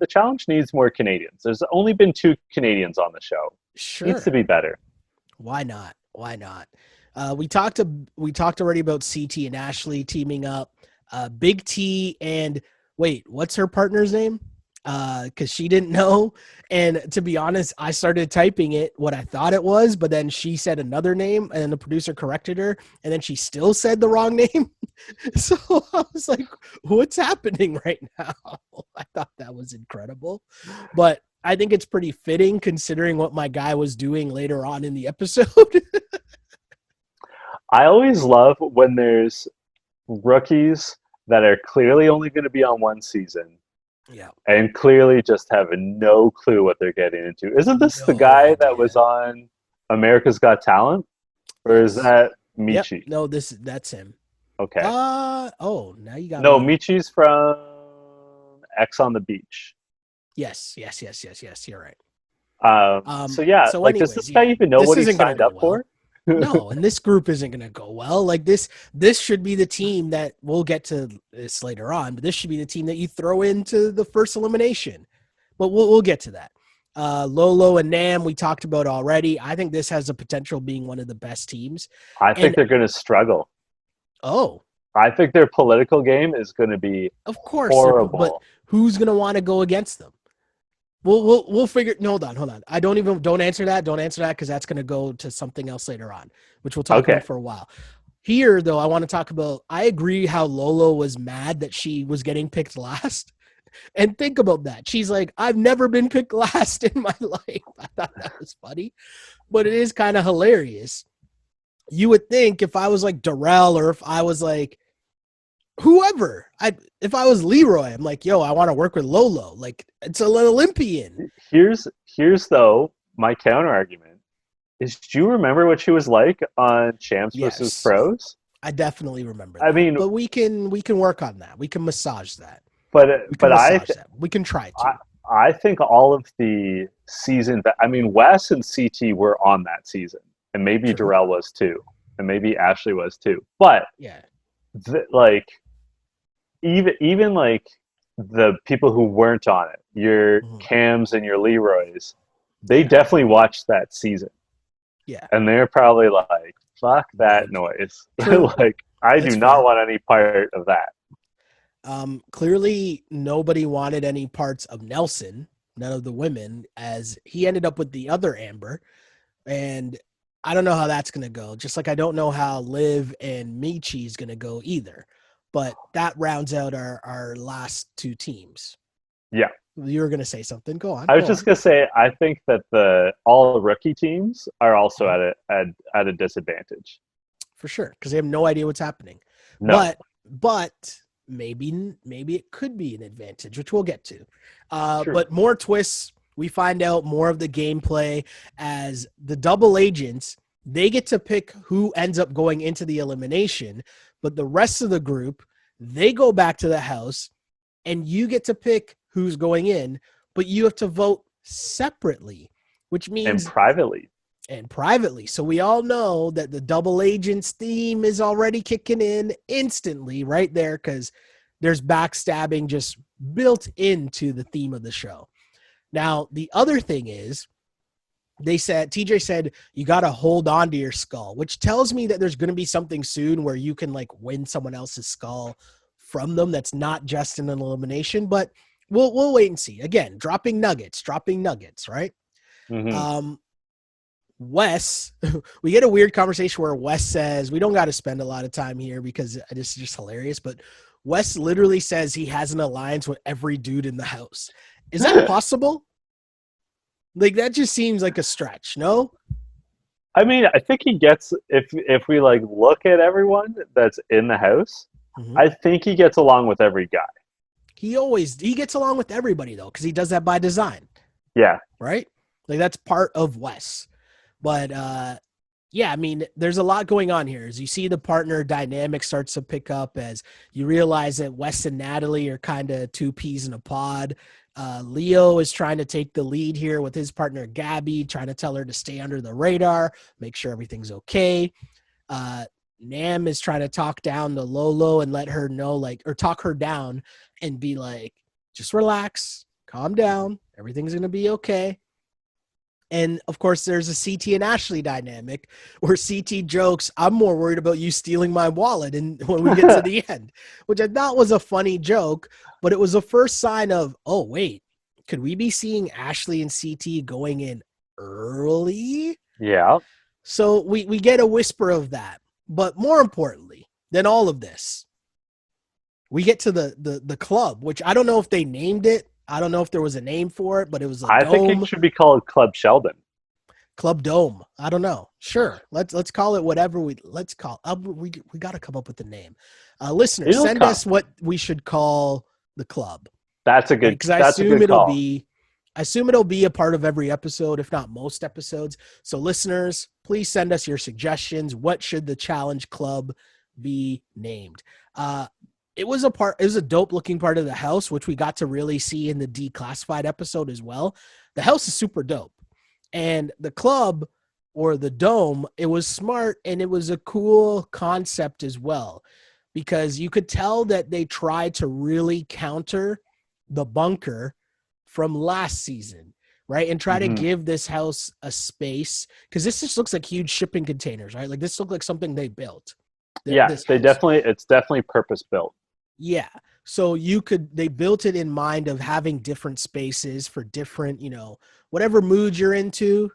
challenge needs more Canadians. There's only been 2 Canadians on the show. Sure. Needs to be better. Why not? We talked already about CT and Ashley teaming up. Big T and wait, what's her partner's name? Because she didn't know. And to be honest, I started typing it what I thought it was, but then she said another name and the producer corrected her. And then she still said the wrong name. So I was like, what's happening right now? I thought that was incredible. But I think it's pretty fitting considering what my guy was doing later on in the episode. I always love when there's rookies that are clearly only going to be on one season. Yeah. And clearly just have no clue what they're getting into. Isn't this the guy that was on America's Got Talent? Or is that Michi? Yep. No, that's him. Okay. Now you got No, Michi's from X on the Beach. Yes, you're right. So yeah, so like anyways, does this guy even know what he signed up for? No, and this group isn't going to go well. Like this should be the team that we'll get to this later on, but this should be the team that you throw into the first elimination. But we'll get to that. Lolo and Nam, we talked about already. I think this has the potential being one of the best teams. I think they're going to struggle. Oh. I think their political game is going to be of course horrible. But who's going to want to go against them? We'll figure. No, hold on. Don't answer that. Don't answer that because that's going to go to something else later on, which we'll talk Okay. about for a while. Here, though, I want to talk about. I agree how Lolo was mad that she was getting picked last, and think about that. She's like, I've never been picked last in my life. I thought that was funny, but it is kind of hilarious. You would think if I was like Darrell or if I was like whoever, if I was Leroy, I'm like, yo, I want to work with Lolo. Like, it's an Olympian. Here's though my counter argument is: do you remember what she was like on Champs versus Pros? I definitely remember. I mean, but we can work on that. We can massage that. But We can try to. I think all of the season that, I mean, Wes and CT were on that season, and maybe True. Darrell was too, and maybe Ashley was too. But yeah, like even like the people who weren't on it, your Cams and your Leroys, they definitely watched that season. Yeah, and they're probably like, "Fuck that noise!" Like, I do not want any part of that. Clearly, nobody wanted any parts of Nelson. None of the women, as he ended up with the other Amber, and I don't know how that's going to go. Just like I don't know how Liv and Michi is going to go either. But that rounds out our last two teams. Yeah. You were going to say something. Go on. I was just going to say, I think that all rookie teams are also at a disadvantage. For sure, because they have no idea what's happening. No. But maybe it could be an advantage, which we'll get to. But more twists. We find out more of the gameplay as the double agents. They get to pick who ends up going into the elimination, but the rest of the group, they go back to the house, and you get to pick who's going in, but you have to vote separately, which means and privately. So we all know that the double agents theme is already kicking in instantly right there because there's backstabbing just built into the theme of the show. Now, the other thing is, TJ said, you got to hold on to your skull, which tells me that there's going to be something soon where you can like win someone else's skull from them. That's not just an elimination, but we'll wait and see. Again, dropping nuggets, right? Mm-hmm. Wes, we get a weird conversation where Wes says, we don't got to spend a lot of time here because it's just hilarious, but Wes literally says he has an alliance with every dude in the house. Is that possible? Like, that just seems like a stretch, no? I mean, I think he gets, if we like look at everyone that's in the house, I think he gets along with every guy. He gets along with everybody though, because he does that by design. Yeah. Right? Like, that's part of Wes. But yeah, I mean, there's a lot going on here. As you see the partner dynamic starts to pick up, as you realize that Wes and Natalie are kind of two peas in a pod. Leo is trying to take the lead here with his partner, Gabby, trying to tell her to stay under the radar, make sure everything's okay. Nam is trying to talk down to Lolo and let her know, like, or talk her down and be like, just relax, calm down. Everything's going to be okay. And of course, there's a CT and Ashley dynamic where CT jokes, I'm more worried about you stealing my wallet. And when we get to the end, which I thought was a funny joke, but it was the first sign of, oh, wait, could we be seeing Ashley and CT going in early? Yeah. So we get a whisper of that. But more importantly than all of this, we get to the club, which I don't know if they named it. I don't know if there was a name for it, but it was a dome. I think it should be called Club Sheldon. Club Dome. I don't know. Sure. Let's call it whatever let's call. We got to come up with a name. Listeners, send us what we should call the club. That's a good. Because I assume it'll be a part of every episode, if not most episodes. So listeners, please send us your suggestions. What should the challenge club be named? It was a dope looking part of the house, which we got to really see in the declassified episode as well. The house is super dope. And the club or the dome, it was smart and it was a cool concept as well, because you could tell that they tried to really counter the bunker from last season, right? And try to give this house a space, because this just looks like huge shipping containers, right? Like, this looked like something they built. It's definitely purpose built. Yeah. So they built it in mind of having different spaces for different, whatever mood you're into,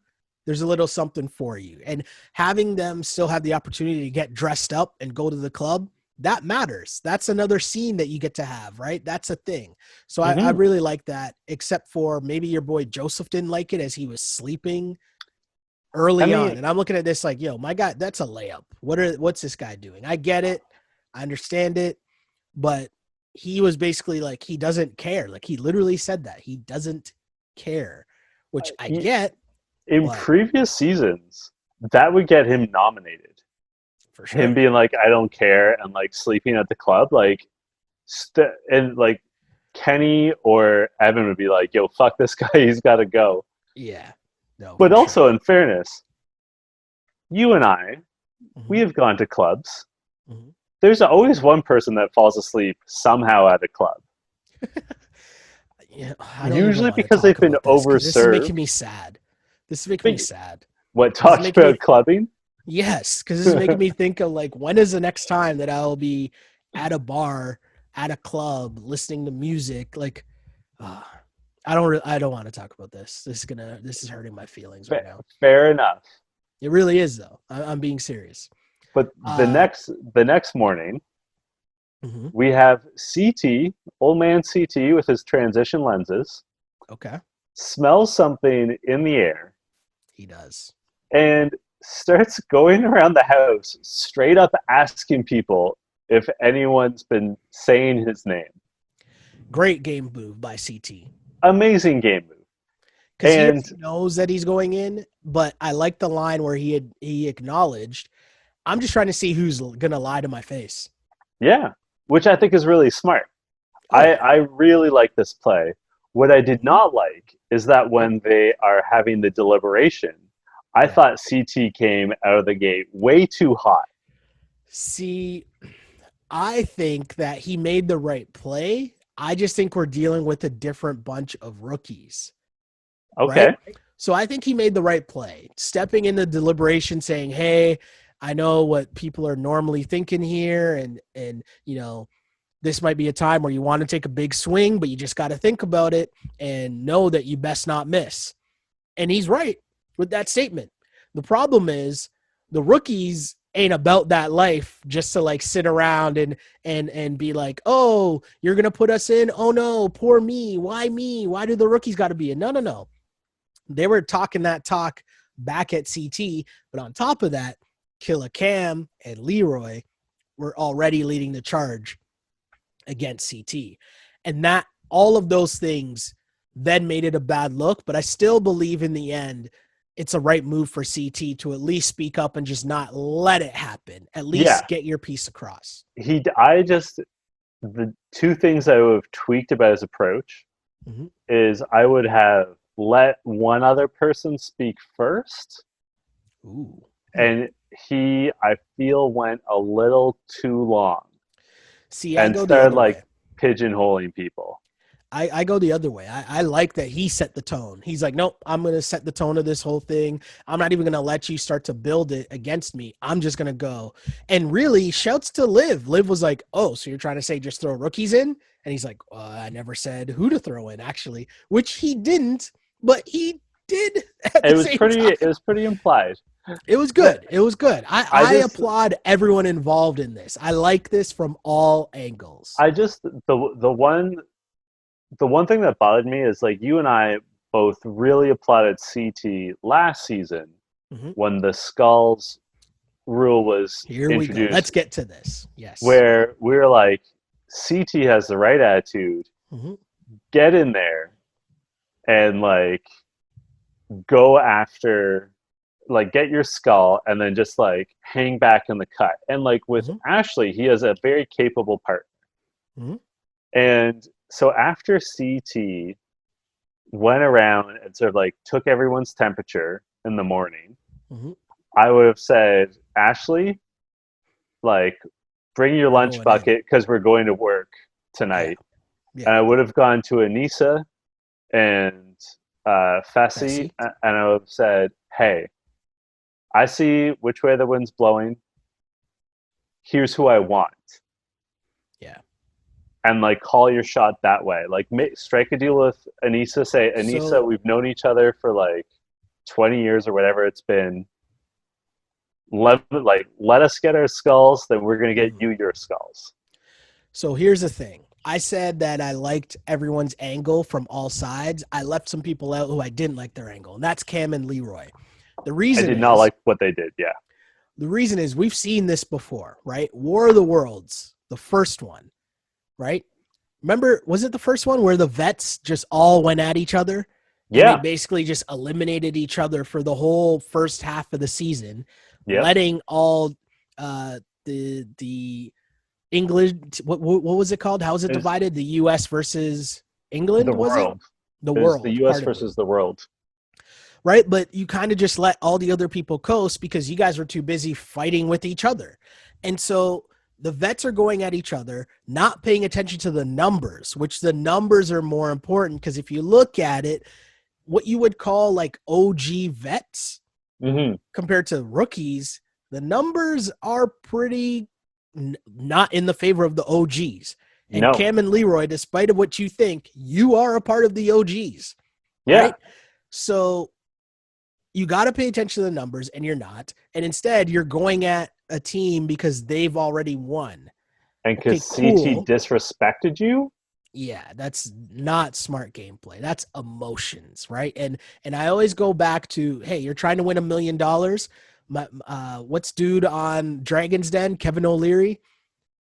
there's a little something for you. And having them still have the opportunity to get dressed up and go to the club, that matters. That's another scene that you get to have, right? That's a thing. So I really like that, except for maybe your boy Joseph didn't like it as he was sleeping early on. And I'm looking at this like, yo, my God, that's a layup. What's this guy doing? I get it. I understand it. But he was basically like, he doesn't care. Like, he literally said that. He doesn't care, which I get. In previous seasons, that would get him nominated. For sure. Him being like, I don't care, and like sleeping at the club. Like, and like Kenny or Evan would be like, yo, fuck this guy. He's got to go. Yeah. No, but also, in fairness, you and I, we have gone to clubs. Mm-hmm. There's always one person that falls asleep somehow at a club. Yeah, usually because they've been overserved. This is making me sad. What, talking about clubbing? Yes, because this is making me think of like, when is the next time that I'll be at a bar, at a club, listening to music? Like, I don't want to talk about this. This is hurting my feelings right now. Fair enough. It really is, though. I'm being serious. But the next morning, we have CT, old man CT with his transition lenses. Okay. Smells something in the air. He does. And starts going around the house, straight up asking people if anyone's been saying his name. Great game move by CT. Amazing game move. Because he knows that he's going in, but I like the line where he acknowledged, I'm just trying to see who's going to lie to my face. Yeah, which I think is really smart. I really like this play. What I did not like is that when they are having the deliberation, I thought CT came out of the gate way too hot. See, I think that he made the right play. I just think we're dealing with a different bunch of rookies. Okay. Right? So I think he made the right play. Stepping in the deliberation saying, hey, I know what people are normally thinking here. And this might be a time where you want to take a big swing, but you just got to think about it and know that you best not miss. And he's right with that statement. The problem is the rookies ain't about that life just to like sit around and be like, oh, you're going to put us in. Oh no, poor me. Why me? Why do the rookies got to be in? No. They were talking that talk back at CT, but on top of that, Killer Cam and Leroy were already leading the charge against CT. And that all of those things then made it a bad look, but I still believe in the end it's a right move for CT to at least speak up and just not let it happen. At least get your piece across. The two things I would have tweaked about his approach is I would have let one other person speak first. Ooh. And I feel, went a little too long. See, and started like pigeonholing people. I go the other way. I like that he set the tone. He's like, nope, I'm going to set the tone of this whole thing. I'm not even going to let you start to build it against me. I'm just going to go. And really, shouts to Liv. Liv was like, oh, so you're trying to say just throw rookies in? And he's like, I never said who to throw in, actually, which he didn't, but he did at the same time. It was pretty implied. It was good. It was good. I applaud everyone involved in this. I like this from all angles. The one thing that bothered me is like you and I both really applauded CT last season when the skulls rule was introduced. We go. Let's get to this. Yes. Where we were like, CT has the right attitude. Get in there and like go after, like get your skull and then just like hang back in the cut. And like with Ashley, he has a very capable partner. And so after CT went around and sort of like took everyone's temperature in the morning, I would have said, Ashley, like bring your lunch bucket because we're going to work tonight. Yeah. And I would have gone to Anissa and Fessy, and I would have said, hey, I see which way the wind's blowing. Here's who I want. Yeah. and like call your shot that way. Like strike a deal with Anissa. Say, Anissa, So we've known each other for like 20 years or whatever it's been. Let us get our skulls, then we're gonna get you your skulls. So here's the thing. I said that I liked everyone's angle from all sides. I left some people out who I didn't like their angle, and that's Cam and Leroy. The I reason did not is like what they did. Yeah, the reason is we've seen this before, right? War of the Worlds, the first one, right? Remember, was it the first one where the vets just all went at each other and they yeah, basically just eliminated each other for the whole first half of the season, yep. letting all the English, what was it called? How was it It was divided? The U.S. versus the England, was it? world. The It was the world, U.S. pardon me. versus the world. Right? But you kind of just let all the other people coast because you guys were too busy fighting with each other. And so the vets are going at each other, not paying attention to the numbers, which the numbers are more important because if you look at it, what you would call like OG vets Mm-hmm. compared to rookies, the numbers are pretty not in the favor of the OGs. And No. Cam and Leroy, despite of what you think, you are a part of the OGs, Yeah. right? So you got to pay attention to the numbers, and you're not. And instead, you're going at a team because they've already won. And Okay, because CT cool. disrespected you? Yeah, that's not smart gameplay. That's emotions, right? And I always go back to, hey, you're trying to win $1 million. What's dude on Dragon's Den? Kevin O'Leary.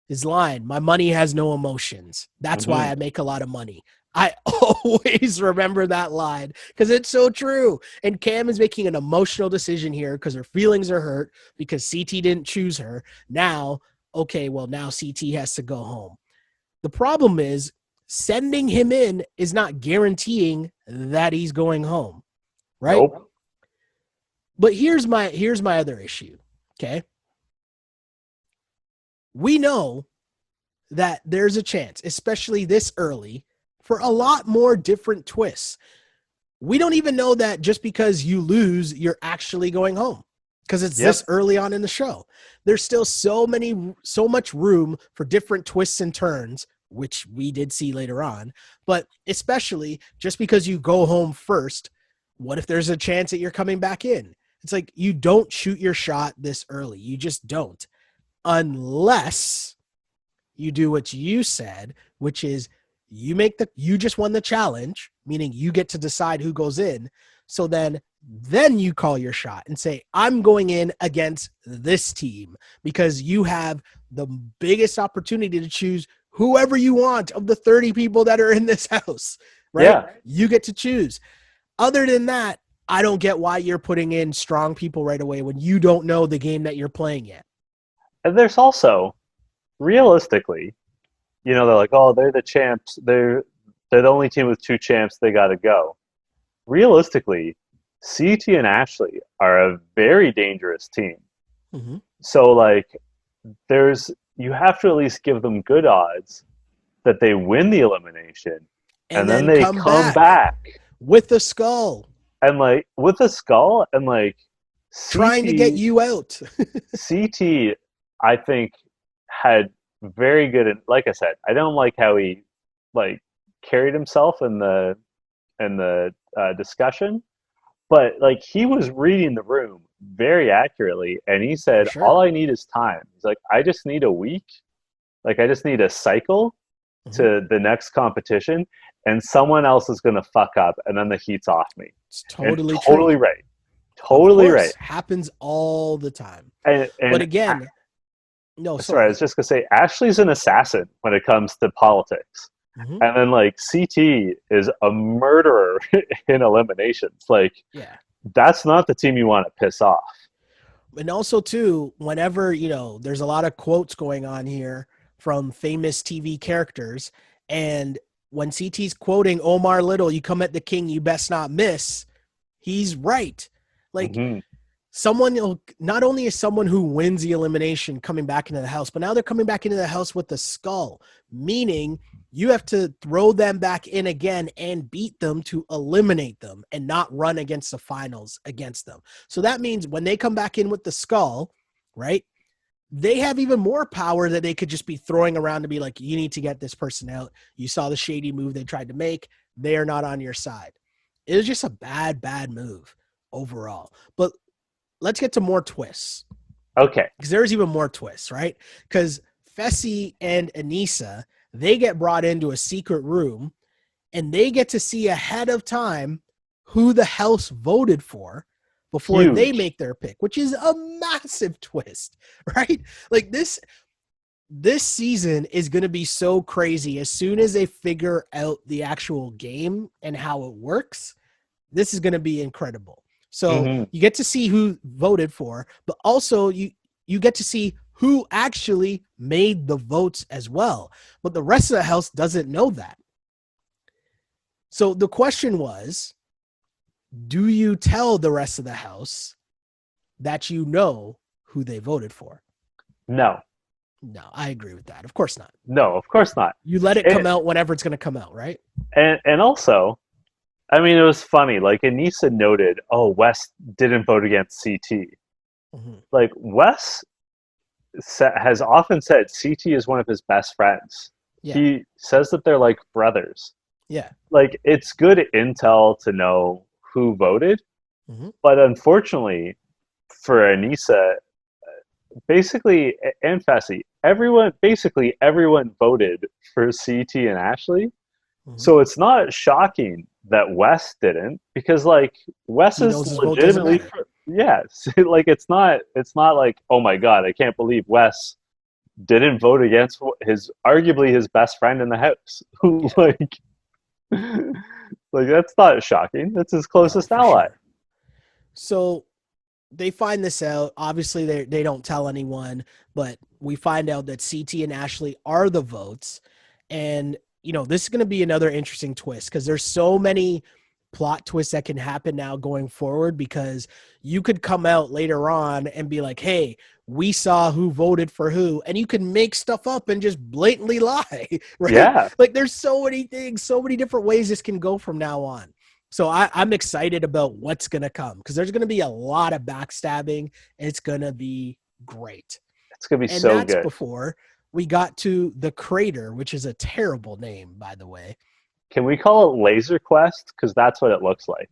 His line, my money has no emotions. That's Mm-hmm. why I make a lot of money. I always remember that line because it's so true. And Cam is making an emotional decision here because her feelings are hurt because CT didn't choose her. Now, okay, well, now CT has to go home. The problem is sending him in is not guaranteeing that he's going home, right? Nope. But here's my other issue, okay? We know that there's a chance, especially this early, for a lot more different twists. We don't even know that just because you lose, you're actually going home because it's Yep. this early on in the show. There's still so much room for different twists and turns, which we did see later on. But especially just because you go home first, what if there's a chance that you're coming back in? It's like you don't shoot your shot this early. You just don't. Unless you do what you said, which is you just won the challenge, meaning you get to decide who goes in. So then you call your shot and say, I'm going in against this team because you have the biggest opportunity to choose whoever you want of the 30 people that are in this house, right? Yeah. You get to choose. Other than that, I don't get why you're putting in strong people right away when you don't know the game that you're playing yet. And there's also, realistically, they're like, oh, they're the champs. They're the only team with 2 champs. They got to go. Realistically, CT and Ashley are a very dangerous team. Mm-hmm. So, like, you have to at least give them good odds that they win the elimination, and then they come back with the skull. And, like, with a skull, and, like, trying to get you out. CT, I think, had very good, like I said, I don't like how he, like, carried himself in the discussion, but, like, he was reading the room very accurately, and he said, sure. all I need is time. He's like, I just need a week. Like, I just need a cycle to the next competition, and someone else is going to fuck up, and then the heat's off me. It's totally true. Right. Totally right. Happens all the time. And but again, sorry, I was just going to say, Ashley's an assassin when it comes to politics. Mm-hmm. And then, like, CT is a murderer in eliminations. Like, yeah, that's not the team you want to piss off. And also, too, whenever, there's a lot of quotes going on here from famous TV characters, and when CT's quoting Omar Little, you come at the king, you best not miss, he's right. Like, someone, not only is someone who wins the elimination coming back into the house, but now they're coming back into the house with the skull, meaning you have to throw them back in again and beat them to eliminate them and not run against the finals against them. So that means when they come back in with the skull, right, they have even more power that they could just be throwing around to be like, you need to get this person out. You saw the shady move they tried to make. They are not on your side. It was just a bad move overall. But let's get to more twists. Okay. Because there's even more twists, right? Because Fessy and Anissa, they get brought into a secret room and they get to see ahead of time who the house voted for before they make their pick, which is a massive twist, right? Like this season is going to be so crazy. As soon as they figure out the actual game and how it works, this is going to be incredible. So you get to see who voted for, but also you get to see who actually made the votes as well. But the rest of the house doesn't know that. So the question was, do you tell the rest of the house that you know who they voted for? No. No, I agree with that. Of course not. No, of course not. You let it come out whenever it's going to come out, right? And also, I mean, it was funny. Like, Anissa noted, oh, Wes didn't vote against CT. Mm-hmm. Like, Wes has often said CT is one of his best friends. Yeah. He says that they're like brothers. Yeah. Like, it's good intel to know who voted. Mm-hmm. But unfortunately, for Anissa, basically, and Fessy, everyone voted for CT and Ashley. Mm-hmm. So it's not shocking that Wes didn't, because like Wes is legitimately, yes. Like it's not like, oh my God, I can't believe Wes didn't vote against arguably his best friend in the house. Yeah. like that's not shocking. That's his closest ally. Sure. So they find this out. Obviously, they don't tell anyone, but we find out that CT and Ashley are the votes. And, you know, this is going to be another interesting twist because there's so many plot twists that can happen now going forward, because you could come out later on and be like, hey, we saw who voted for who, and you can make stuff up and just blatantly lie, right? Yeah. Like there's so many things, so many different ways this can go from now on. So I'm excited about what's going to come, because there's going to be a lot of backstabbing. And it's going to be great. It's going to be so good. Before we got to the crater, which is a terrible name, by the way. Can we call it Laser Quest? Because that's what it looks like.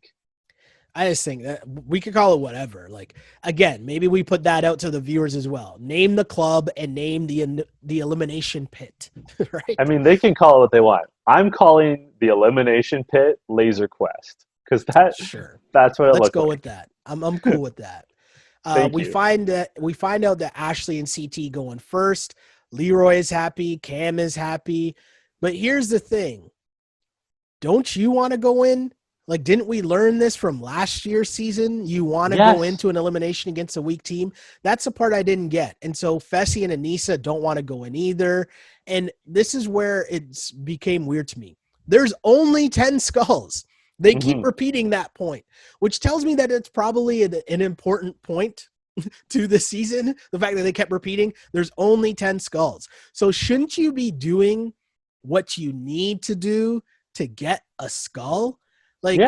I just think that we could call it whatever. Like, again, maybe we put that out to the viewers as well. Name the club and name the elimination pit, right? I mean, they can call it what they want. I'm calling the elimination pit Laser Quest, because that's what it looks like. Let's go with that. I'm cool with that. We find out that Ashley and CT going first. Leroy is happy. Cam is happy. But here's the thing. Don't you want to go in? Like, didn't we learn this from last year's season? You want to go into an elimination against a weak team? That's the part I didn't get. And so Fessy and Anissa don't want to go in either. And this is where it became weird to me. There's only 10 skulls. They keep repeating that point, which tells me that it's probably an important point to the season. The fact that they kept repeating, there's only 10 skulls. So shouldn't you be doing what you need to do to get a skull? Like,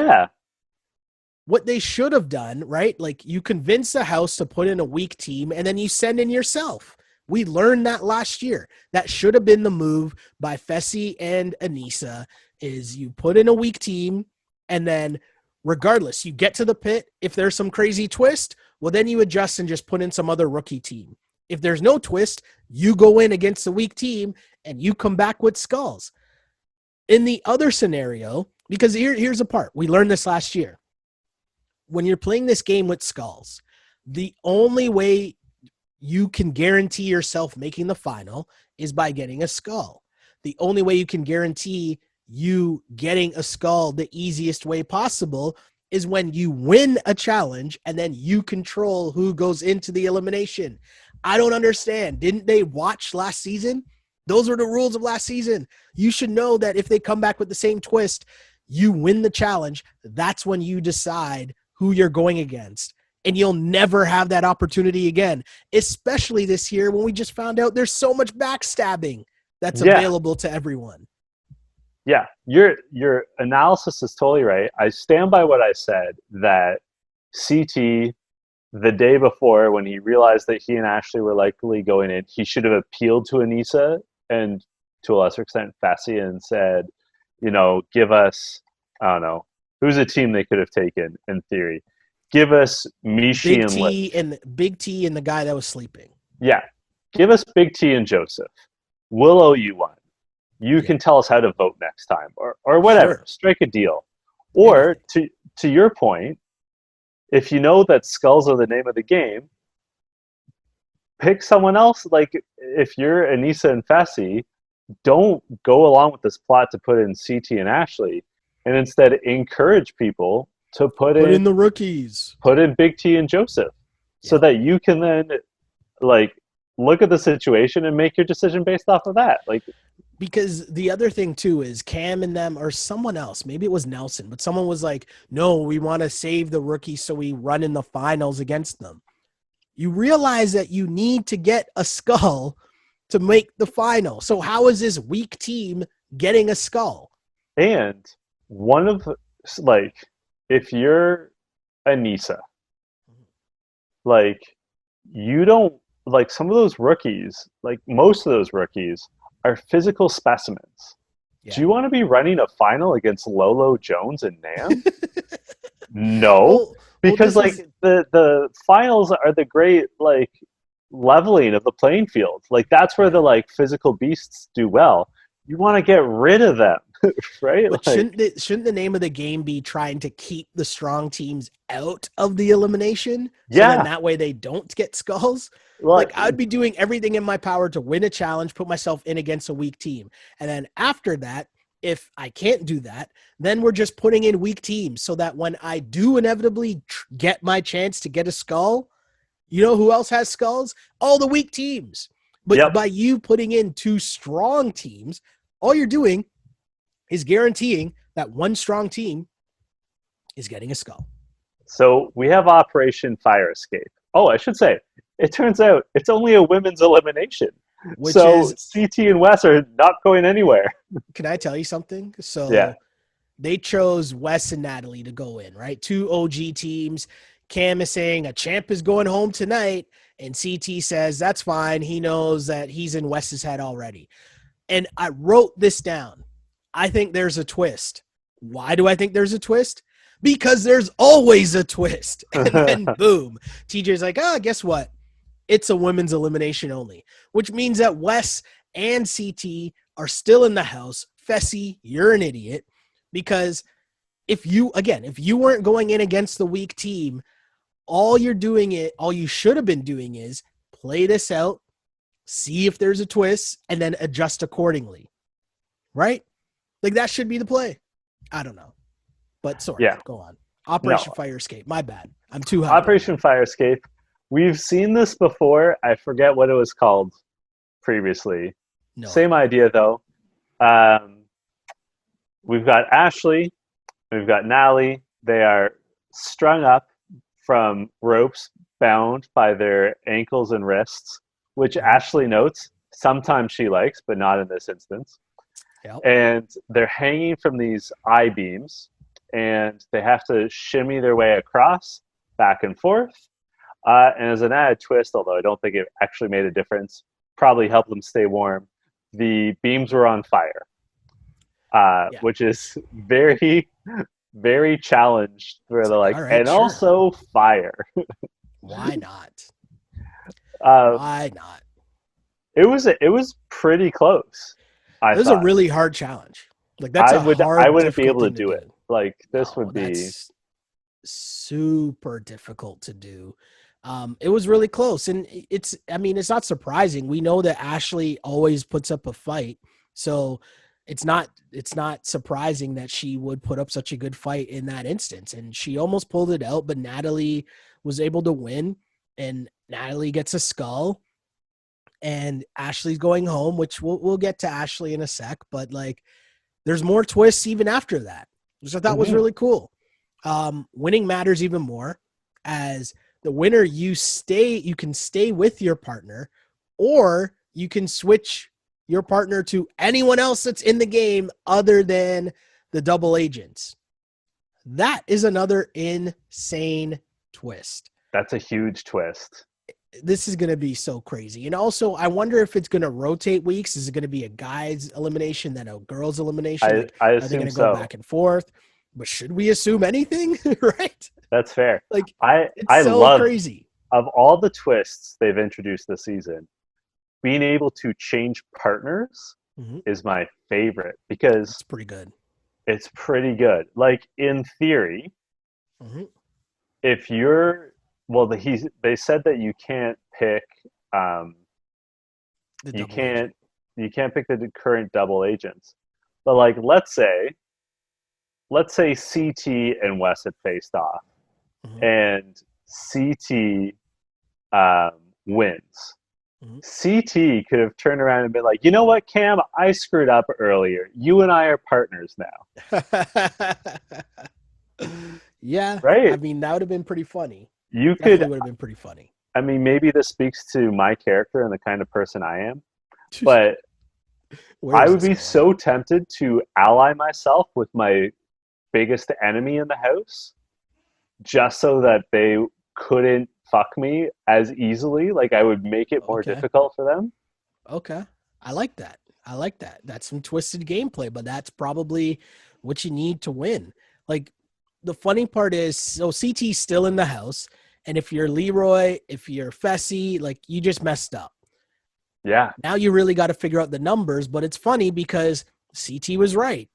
what they should have done, right? Like, you convince the house to put in a weak team and then you send in yourself. We learned that last year. That should have been the move by Fessy and Anissa, is you put in a weak team and then regardless, you get to the pit. If there's some crazy twist, well, then you adjust and just put in some other rookie team. If there's no twist, you go in against the weak team and you come back with skulls. In the other scenario, because here's the part. We learned this last year. When you're playing this game with skulls, the only way you can guarantee yourself making the final is by getting a skull. The only way you can guarantee you getting a skull the easiest way possible is when you win a challenge and then you control who goes into the elimination. I don't understand. Didn't they watch last season? Those were the rules of last season. You should know that if they come back with the same twist, you win the challenge. That's when you decide who you're going against. And you'll never have that opportunity again, especially this year when we just found out there's so much backstabbing that's available to everyone. Yeah, your analysis is totally right. I stand by what I said, that CT the day before, when he realized that he and Ashley were likely going in, he should have appealed to Anissa and to a lesser extent Fessy and said, give us, I don't know, who's a team they could have taken in theory. Give us Mishi Big T and the guy that was sleeping. Yeah. Give us Big T and Joseph. We'll owe you one. You can tell us how to vote next time or whatever. Sure. Strike a deal. Or to your point, if you know that skulls are the name of the game, pick someone else. Like if you're Anissa and Fessy, don't go along with this plot to put in CT and Ashley, and instead encourage people to put in the rookies. Put in Big T and Joseph, so that you can then look at the situation and make your decision based off of that. Because the other thing too is Cam and them or someone else, maybe it was Nelson, but someone was like, no, we want to save the rookies so we run in the finals against them. You realize that you need to get a skull to make the final. So how is this weak team getting a skull? And one of if you're Anissa, you don't some of those rookies, most of those rookies are physical specimens. Yeah. Do you want to be running a final against Lolo Jones and Nam? No, because the finals are the great leveling of the playing field. That's where the physical beasts do well. You want to get rid of them, right? But shouldn't the name of the game be trying to keep the strong teams out of the elimination? So then that way they don't get skulls. I'd be doing everything in my power to win a challenge, put myself in against a weak team. And then after that, if I can't do that, then we're just putting in weak teams so that when I do inevitably get my chance to get a skull, you know who else has skulls? All the weak teams. But by you putting in two strong teams, all you're doing is guaranteeing that one strong team is getting a skull. So we have Operation Fire Escape. Oh, I should say, it turns out it's only a women's elimination. CT and Wes are not going anywhere. Can I tell you something? So they chose Wes and Natalie to go in, right? Two OG teams. Cam is saying a champ is going home tonight, and CT says that's fine. He knows that he's in Wes's head already. And I wrote this down. I think there's a twist. Why do I think there's a twist? Because there's always a twist. And then boom, TJ's like, guess what? It's a women's elimination only, which means that Wes and CT are still in the house. Fessy, you're an idiot. Because if you weren't going in against the weak team, all you should have been doing is play this out, see if there's a twist, and then adjust accordingly. Right? That should be the play. I don't know. But sorry, go on. Operation Fire Escape. My bad. I'm too high. Operation Fire Escape. We've seen this before. I forget what it was called previously. No. Same idea, though. We've got Ashley. We've got Natalie. They are strung up from ropes bound by their ankles and wrists, which Ashley notes sometimes she likes, but not in this instance. Yep. And they're hanging from these I-beams, and they have to shimmy their way across, back and forth. And as an added twist, although I don't think it actually made a difference, probably helped them stay warm, the beams were on fire, which is very, very challenged. Where they're like, right, and sure. Also fire. Why not? Why not? It was pretty close. It was a really hard challenge. That's I wouldn't be able to do it. This would be super difficult to do. It was really close, and it's not surprising. We know that Ashley always puts up a fight, so it's not surprising that she would put up such a good fight in that instance. And she almost pulled it out, but Natalie was able to win, and Natalie gets a skull. And Ashley's going home, which we'll get to Ashley in a sec, but there's more twists even after that, which I thought was really cool. Winning matters even more. As the winner, you can stay with your partner, or you can switch your partner to anyone else that's in the game other than the double agents. That is another insane twist. That's a huge twist. This is going to be so crazy. And also, I wonder if it's going to rotate weeks. Is it going to be a guy's elimination, then a girl's elimination? Like, I are they assume going to go so. back and forth? But should we assume anything? Right? That's fair. Like, I it's I so love, crazy. of all the twists they've introduced this season, being able to change partners Hmm. is my favorite because It's pretty good. it's pretty good. Like in theory, Hmm. if you're well, they said that you can't pick um, The you double agent. can't pick the current double agents. But like let's say CT and Wes had faced off, Hmm. and CT wins. Hmm. CT could have turned around and been like, you know what, Cam, I screwed up earlier. You and I are partners now, Yeah, I right? mean, that would have been pretty funny. You Definitely could. would have been pretty funny. I mean, maybe this speaks to my character and the kind of person I am, but Where I is would this be going? so tempted to ally myself with my biggest enemy in the house just so that they couldn't fuck me as easily. Like I would make it more Okay. difficult for them. Okay. I like that. I like that. That's some twisted gameplay, but that's probably what you need to win. Like the funny part is, so CT's still in the house, and if you're Leroy, if you're Fessy, like you just messed up. Yeah. Now you really got to figure out the numbers, but it's funny because CT was right.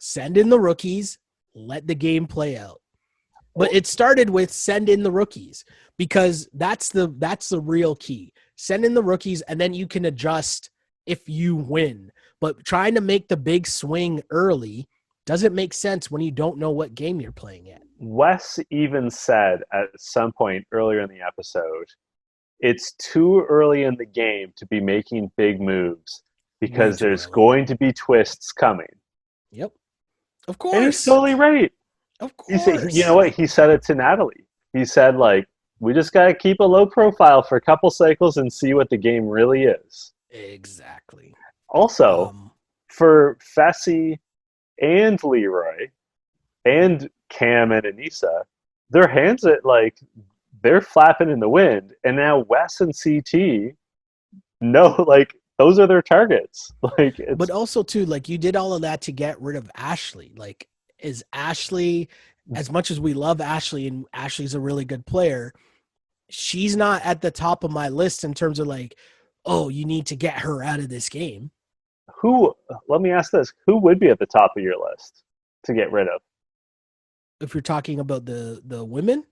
Send in the rookies, let the game play out. But Oh, it started with send in the rookies because that's the real key. Send in the rookies and then you can adjust if you win. But trying to make the big swing early doesn't make sense when you don't know what game you're playing at. Wes even said at some point earlier in the episode, it's too early in the game to be making big moves Way because too there's early. going to be twists coming. Yep. Of And he's course. totally right. Of He said, you know course. what? He said it to Natalie. He said, like, we just got to keep a low profile for a couple cycles and see what the game really is. Exactly. Also, Um for Fessy and Leroy and Cam and Anissa, their hands at like they're flapping in the wind, and now Wes and CT know like those are their targets. Like but it's also too, like you did all of that to get rid of Ashley. Like, is Ashley, as much as we love Ashley and Ashley's a really good player, she's not at the top of my list in terms of like, oh, you need to get her out of this game. who. Let me ask this: who would be at the top of your list to get rid of If you're talking about the women,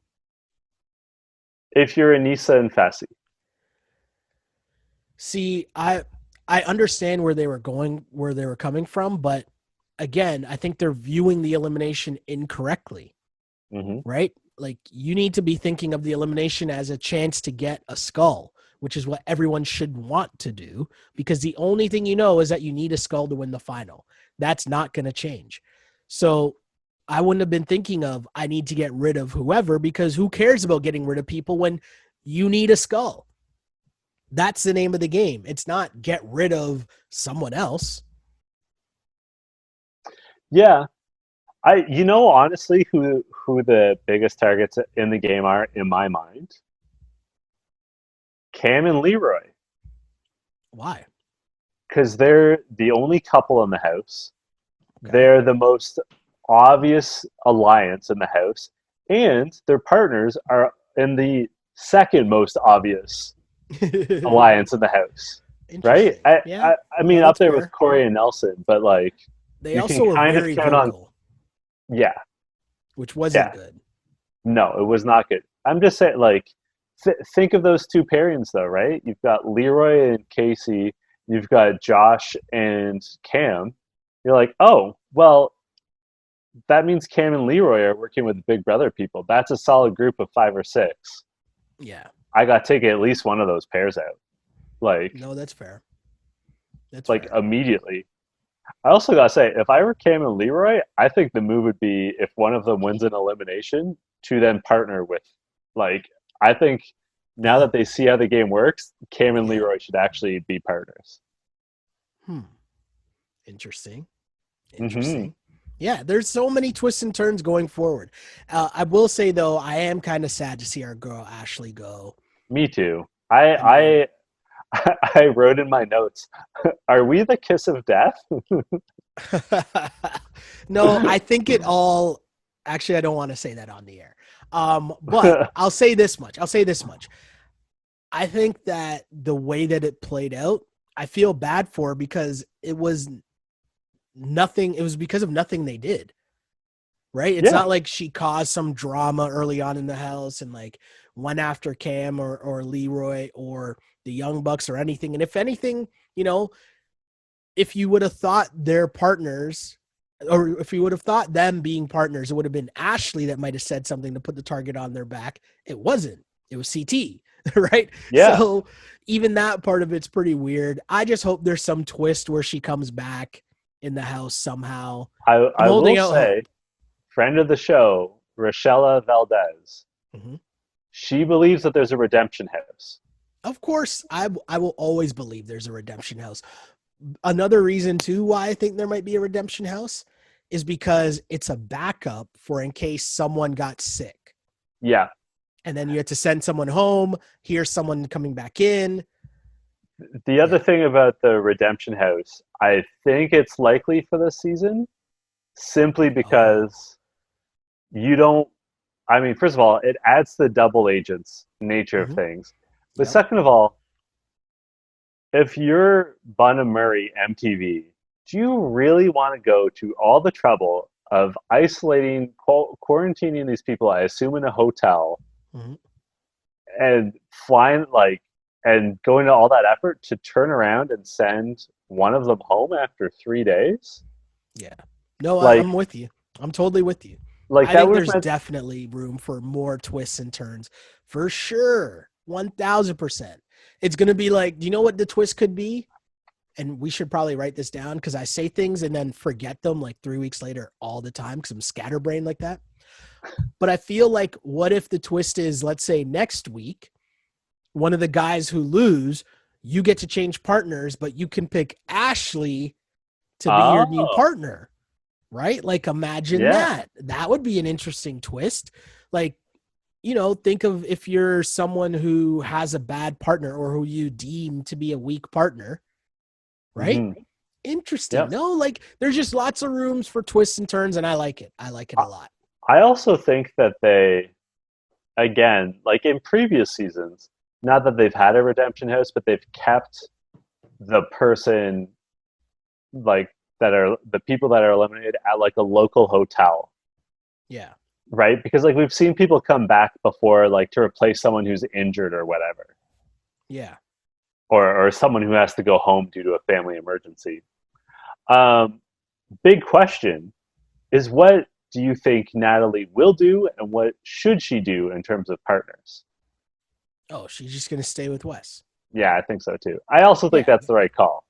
if you're Anissa and Fessy? see, I understand where they were going, where they were coming from, but again, I think they're viewing the elimination incorrectly, Mm-hmm. right? Like you need to be thinking of the elimination as a chance to get a skull, which is what everyone should want to do because the only thing you know is that you need a skull to win the final. That's not going to change. So I wouldn't have been thinking of I need to get rid of whoever because who cares about getting rid of people when you need a skull? That's the name of the game. It's not get rid of someone else. Yeah, honestly who the biggest targets in the game are in my mind? Cam and Leroy, Why? because they're the only couple in the house. Okay. They're the most obvious alliance in the house, and their partners are in the second most obvious alliance in the house. Right? Interesting. I, Yeah. I, I mean, No, up that's there with fair. Corey and Nelson, but like They you can also were kind of very count on. vocal, Yeah, which wasn't yeah. good. No, it was not good. I'm just saying, like, think of those two pairings, though, right? You've got Leroy and Casey. You've got Josh and Cam. You're like, oh, well, that means Cam and Leroy are working with Big Brother people. That's a solid group of 5 or 6. Yeah. I got to take at least one of those pairs out, like, No, that's fair. That's like fair. immediately. I also gotta say, if I were Cam and Leroy, I think the move would be if one of them wins an elimination to then partner with, like, I think now Yeah. that they see how the game works, Cam and Yeah. Leroy should actually be partners. Hmm. Interesting. Hmm. Interesting. Yeah, there's so many twists and turns going forward. I will say though, I am kind of sad to see our girl Ashley go. Me too. I mean, I wrote in my notes, are we the kiss of death? no, I think it all. Actually, I don't want to say that on the air. But I'll say this much. I think that the way that it played out, I feel bad for her because it was nothing. It was because of nothing they did. Right? It's Yeah, not like she caused some drama early on in the house and like went after Cam or Leroy or the Young Bucks or anything. And if anything, you know, if you would have thought their partners or if you would have thought them being partners, it would have been Ashley that might have said something to put the target on their back. It wasn't. It was CT, right? yeah. So even that part of it's pretty weird. I just hope there's some twist where she comes back in the house somehow. I'm I will holding out say, hope. friend of the show, Rochella Valdez, Mhm. she believes that there's a redemption house. Of course, I will always believe there's a redemption house. Another reason too why I think there might be a redemption house is because it's a backup for in case someone got sick. Yeah. And then you had to send someone home, here's someone coming back in. The other Yeah. thing about the redemption house, I think it's likely for this season simply Oh. because you don't, I mean, first of all, it adds to the double agents nature of Hmm. things. But Yep. second of all, if you're Bunna Murray MTV, do you really want to go to all the trouble of isolating, quarantining these people, I assume in a hotel, Hmm. and flying, like, and going to all that effort to turn around and send one of them home after 3 days? Yeah. No, Like, I'm with you. I'm totally with you. like I that think would have there's meant, definitely room for more twists and turns for sure. 1000%. It's going to be like, do you know what the twist could be? And we should probably write this down because I say things and then forget them like 3 weeks later all the time because I'm scatterbrained like that. But I feel like, what if the twist is, let's say next week, one of the guys who lose, you get to change partners, but you can pick Ashley to be your new oh, partner, right? Like, imagine yeah, that. That would be an interesting twist. Like, think of if you're someone who has a bad partner or who you deem to be a weak partner, right? hmm, Interesting. yep. No, like there's just lots of rooms for twists and turns, and I like it. I like it I a lot. I also think that they, again, like in previous seasons, not that they've had a redemption house, but they've kept the person, like, that are the people that are eliminated at like a local hotel, Yeah. right? Because like we've seen people come back before, like to replace someone who's injured or whatever, Yeah. or someone who has to go home due to a family emergency. Um, Big question is, what do you think Natalie will do, and what should she do in terms of partners? Oh, she's just gonna stay with Wes. Yeah, I think so too. I also think Yeah. that's the right call.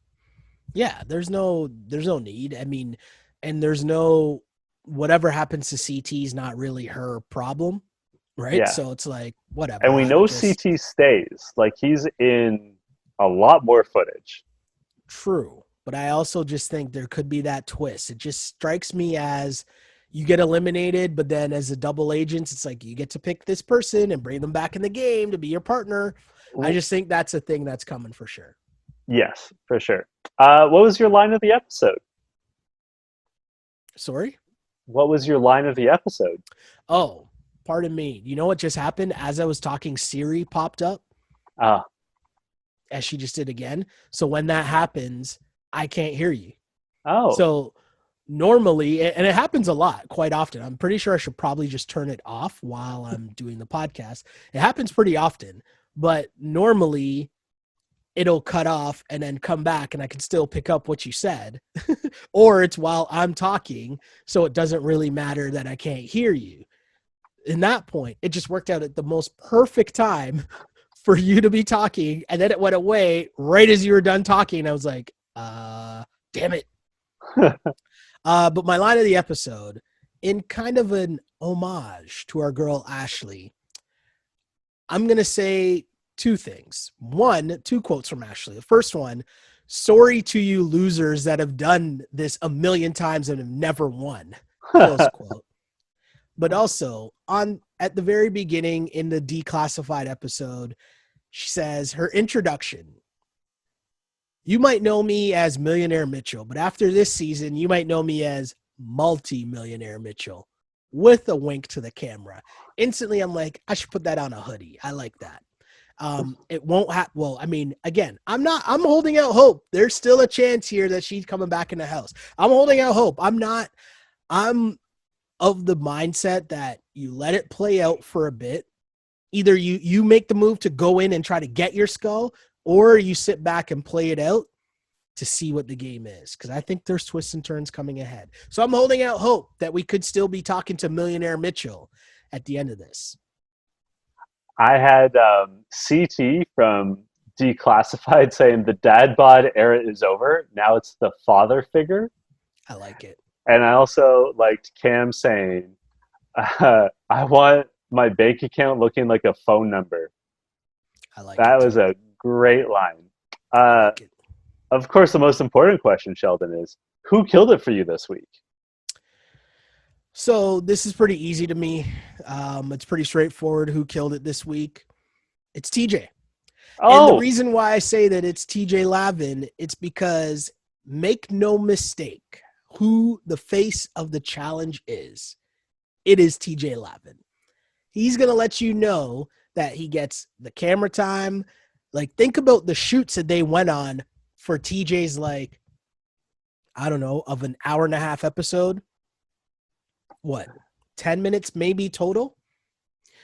Yeah. There's no need. I mean, and there's no whatever happens to CT is not really her problem, right? Yeah, So it's like and whatever. we I'm know just CT stays. Like he's in a lot more footage. true. But I also just think there could be that twist. It just strikes me as you get eliminated, but then as a double agent, it's like you get to pick this person and bring them back in the game to be your partner. I just think that's a thing that's coming for sure. Yes, for sure. What was your line of the episode? Sorry? What was your line of the episode? Oh, pardon me. You know what just happened? As I was talking, Siri popped up Uh, as she just did again. So when that happens, I can't hear you. oh, So normally, and it happens a lot, quite often. I'm pretty sure I should probably just turn it off while I'm doing the podcast. It happens pretty often, but normally it'll cut off and then come back and I can still pick up what you said. Or it's while I'm talking, so it doesn't really matter that I can't hear you. In that point, it just worked out at the most perfect time for you to be talking, and then it went away right as you were done talking. I was like, damn it. But my line of the episode, in kind of an homage to our girl Ashley, I'm gonna say two things. One, two quotes from Ashley. The first one, Sorry to you losers that have done this a million times and have never won. Close quote. But also at the very beginning in the declassified episode, she says her introduction. You might know me as Millionaire Mitchell, but after this season, you might know me as Multi-Millionaire Mitchell, with a wink to the camera. Instantly, I'm like, I should put that on a hoodie. I like that. It won't happen. Well, I mean, again, I'm holding out hope. There's still a chance here that she's coming back in the house. I'm holding out hope. I'm of the mindset that you let it play out for a bit. Either you make the move to go in and try to get your skull, or you sit back and play it out to see what the game is. Because I think there's twists and turns coming ahead. So I'm holding out hope that we could still be talking to Millionaire Mitchell at the end of this. I had CT from Declassified saying the dad bod era is over. Now it's the father figure. I like it. And I also liked Cam saying, I want my bank account looking like a phone number. I like that it. Was a great line. Like of course, the most important question, Sheldon, is who killed it for you this week? So this is pretty easy to me. It's pretty straightforward who killed it this week. It's TJ. Oh. And the reason why I say that it's TJ Lavin, it's because, make no mistake, who the face of the challenge is. It is TJ Lavin. He's going to let you know that he gets the camera time. Like, think about the shoots that they went on for TJ's, like, I don't know, of an hour and a half episode. What, 10 minutes maybe total?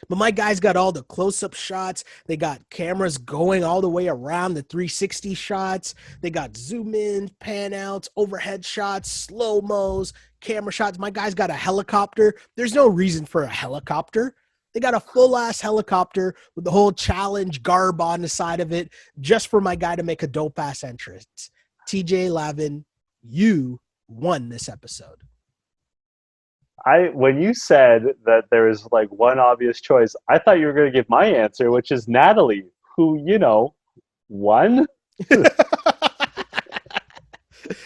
But my guys got all the close-up shots. They got cameras going all the way around, the 360 shots. They got zoom-ins, pan-outs, overhead shots, slow-mos, camera shots. My guys got a helicopter. There's no reason for a helicopter. They got a full-ass helicopter with the whole challenge garb on the side of it just for my guy to make a dope-ass entrance. TJ Lavin, you won this episode. When you said that there was like one obvious choice, I thought you were going to give my answer, which is Natalie, who, won. You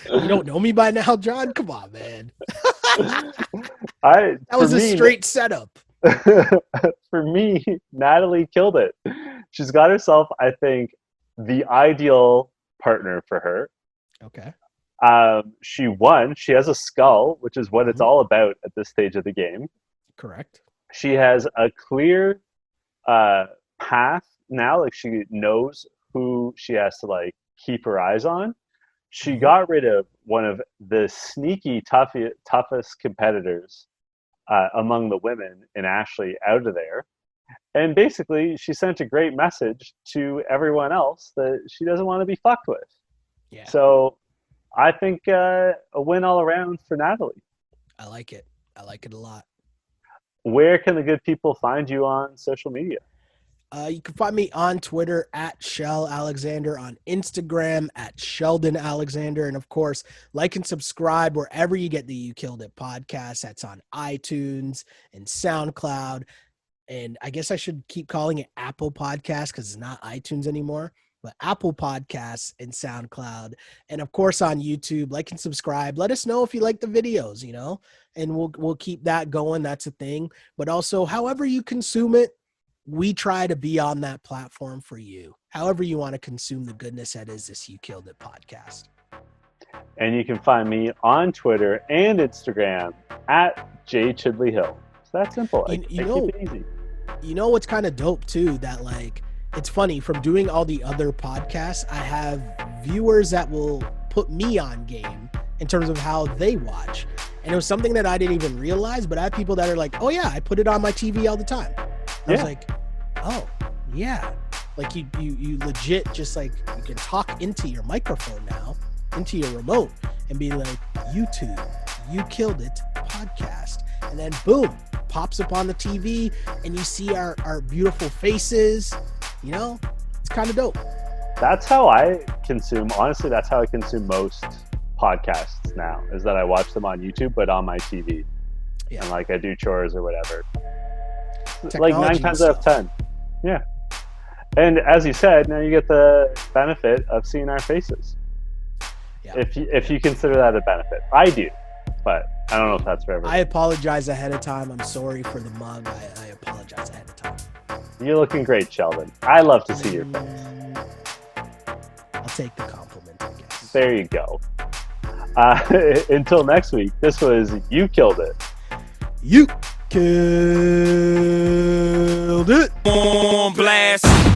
don't know me by now, John? Come on, man. That was a straight setup. For me, Natalie killed it. She's got herself, I think, the ideal partner for her. Okay. She won. She has a skull, which is what it's all about at this stage of the game. Correct. She has a clear path now. Like, she knows who she has to like keep her eyes on. She got rid of one of the sneaky toughest competitors among the women in Ashley out of there. And basically, she sent a great message to everyone else that she doesn't want to be fucked with. Yeah. So I think a win all around for Natalie. I like it. I like it a lot. Where can the good people find you on social media? You can find me on Twitter at Shell Alexander, on Instagram at Sheldon Alexander, and of course, like and subscribe wherever you get the You Killed It podcast. That's on iTunes and SoundCloud. And I guess I should keep calling it Apple Podcasts because it's not iTunes anymore. But Apple Podcasts and SoundCloud, and of course on YouTube. Like and subscribe. Let us know if you like the videos, and we'll keep that going. That's a thing. But also, however you consume it, we try to be on that platform for you. However you want to consume the goodness that is this You Killed It podcast. And you can find me on Twitter and Instagram at JChidleyHill. It's that simple. I keep it easy. You know what's kind of dope too? That like, it's funny, from doing all the other podcasts, I have viewers that will put me on game in terms of how they watch. And it was something that I didn't even realize, but I have people that are like, oh yeah, I put it on my TV all the time. I was like, oh yeah. Like you legit just like, you can talk into your microphone now, into your remote, and be like, YouTube, You Killed It podcast. And then boom, pops up on the TV and you see our beautiful faces. It's kind of dope. That's how I consume. Honestly, that's how I consume most podcasts now, is that I watch them on YouTube, but on my TV. Yeah. And like I do chores or whatever. Like 9 times out of 10. Yeah. And as you said, now you get the benefit of seeing our faces. Yeah. If you consider that a benefit. I do, but I don't know if that's for everyone. I apologize ahead of time. I'm sorry for the mug. I apologize ahead of time. You're looking great, Sheldon. I love to see your face. I'll take the compliment, I guess. There you go. Until next week, this was You Killed It. You killed it.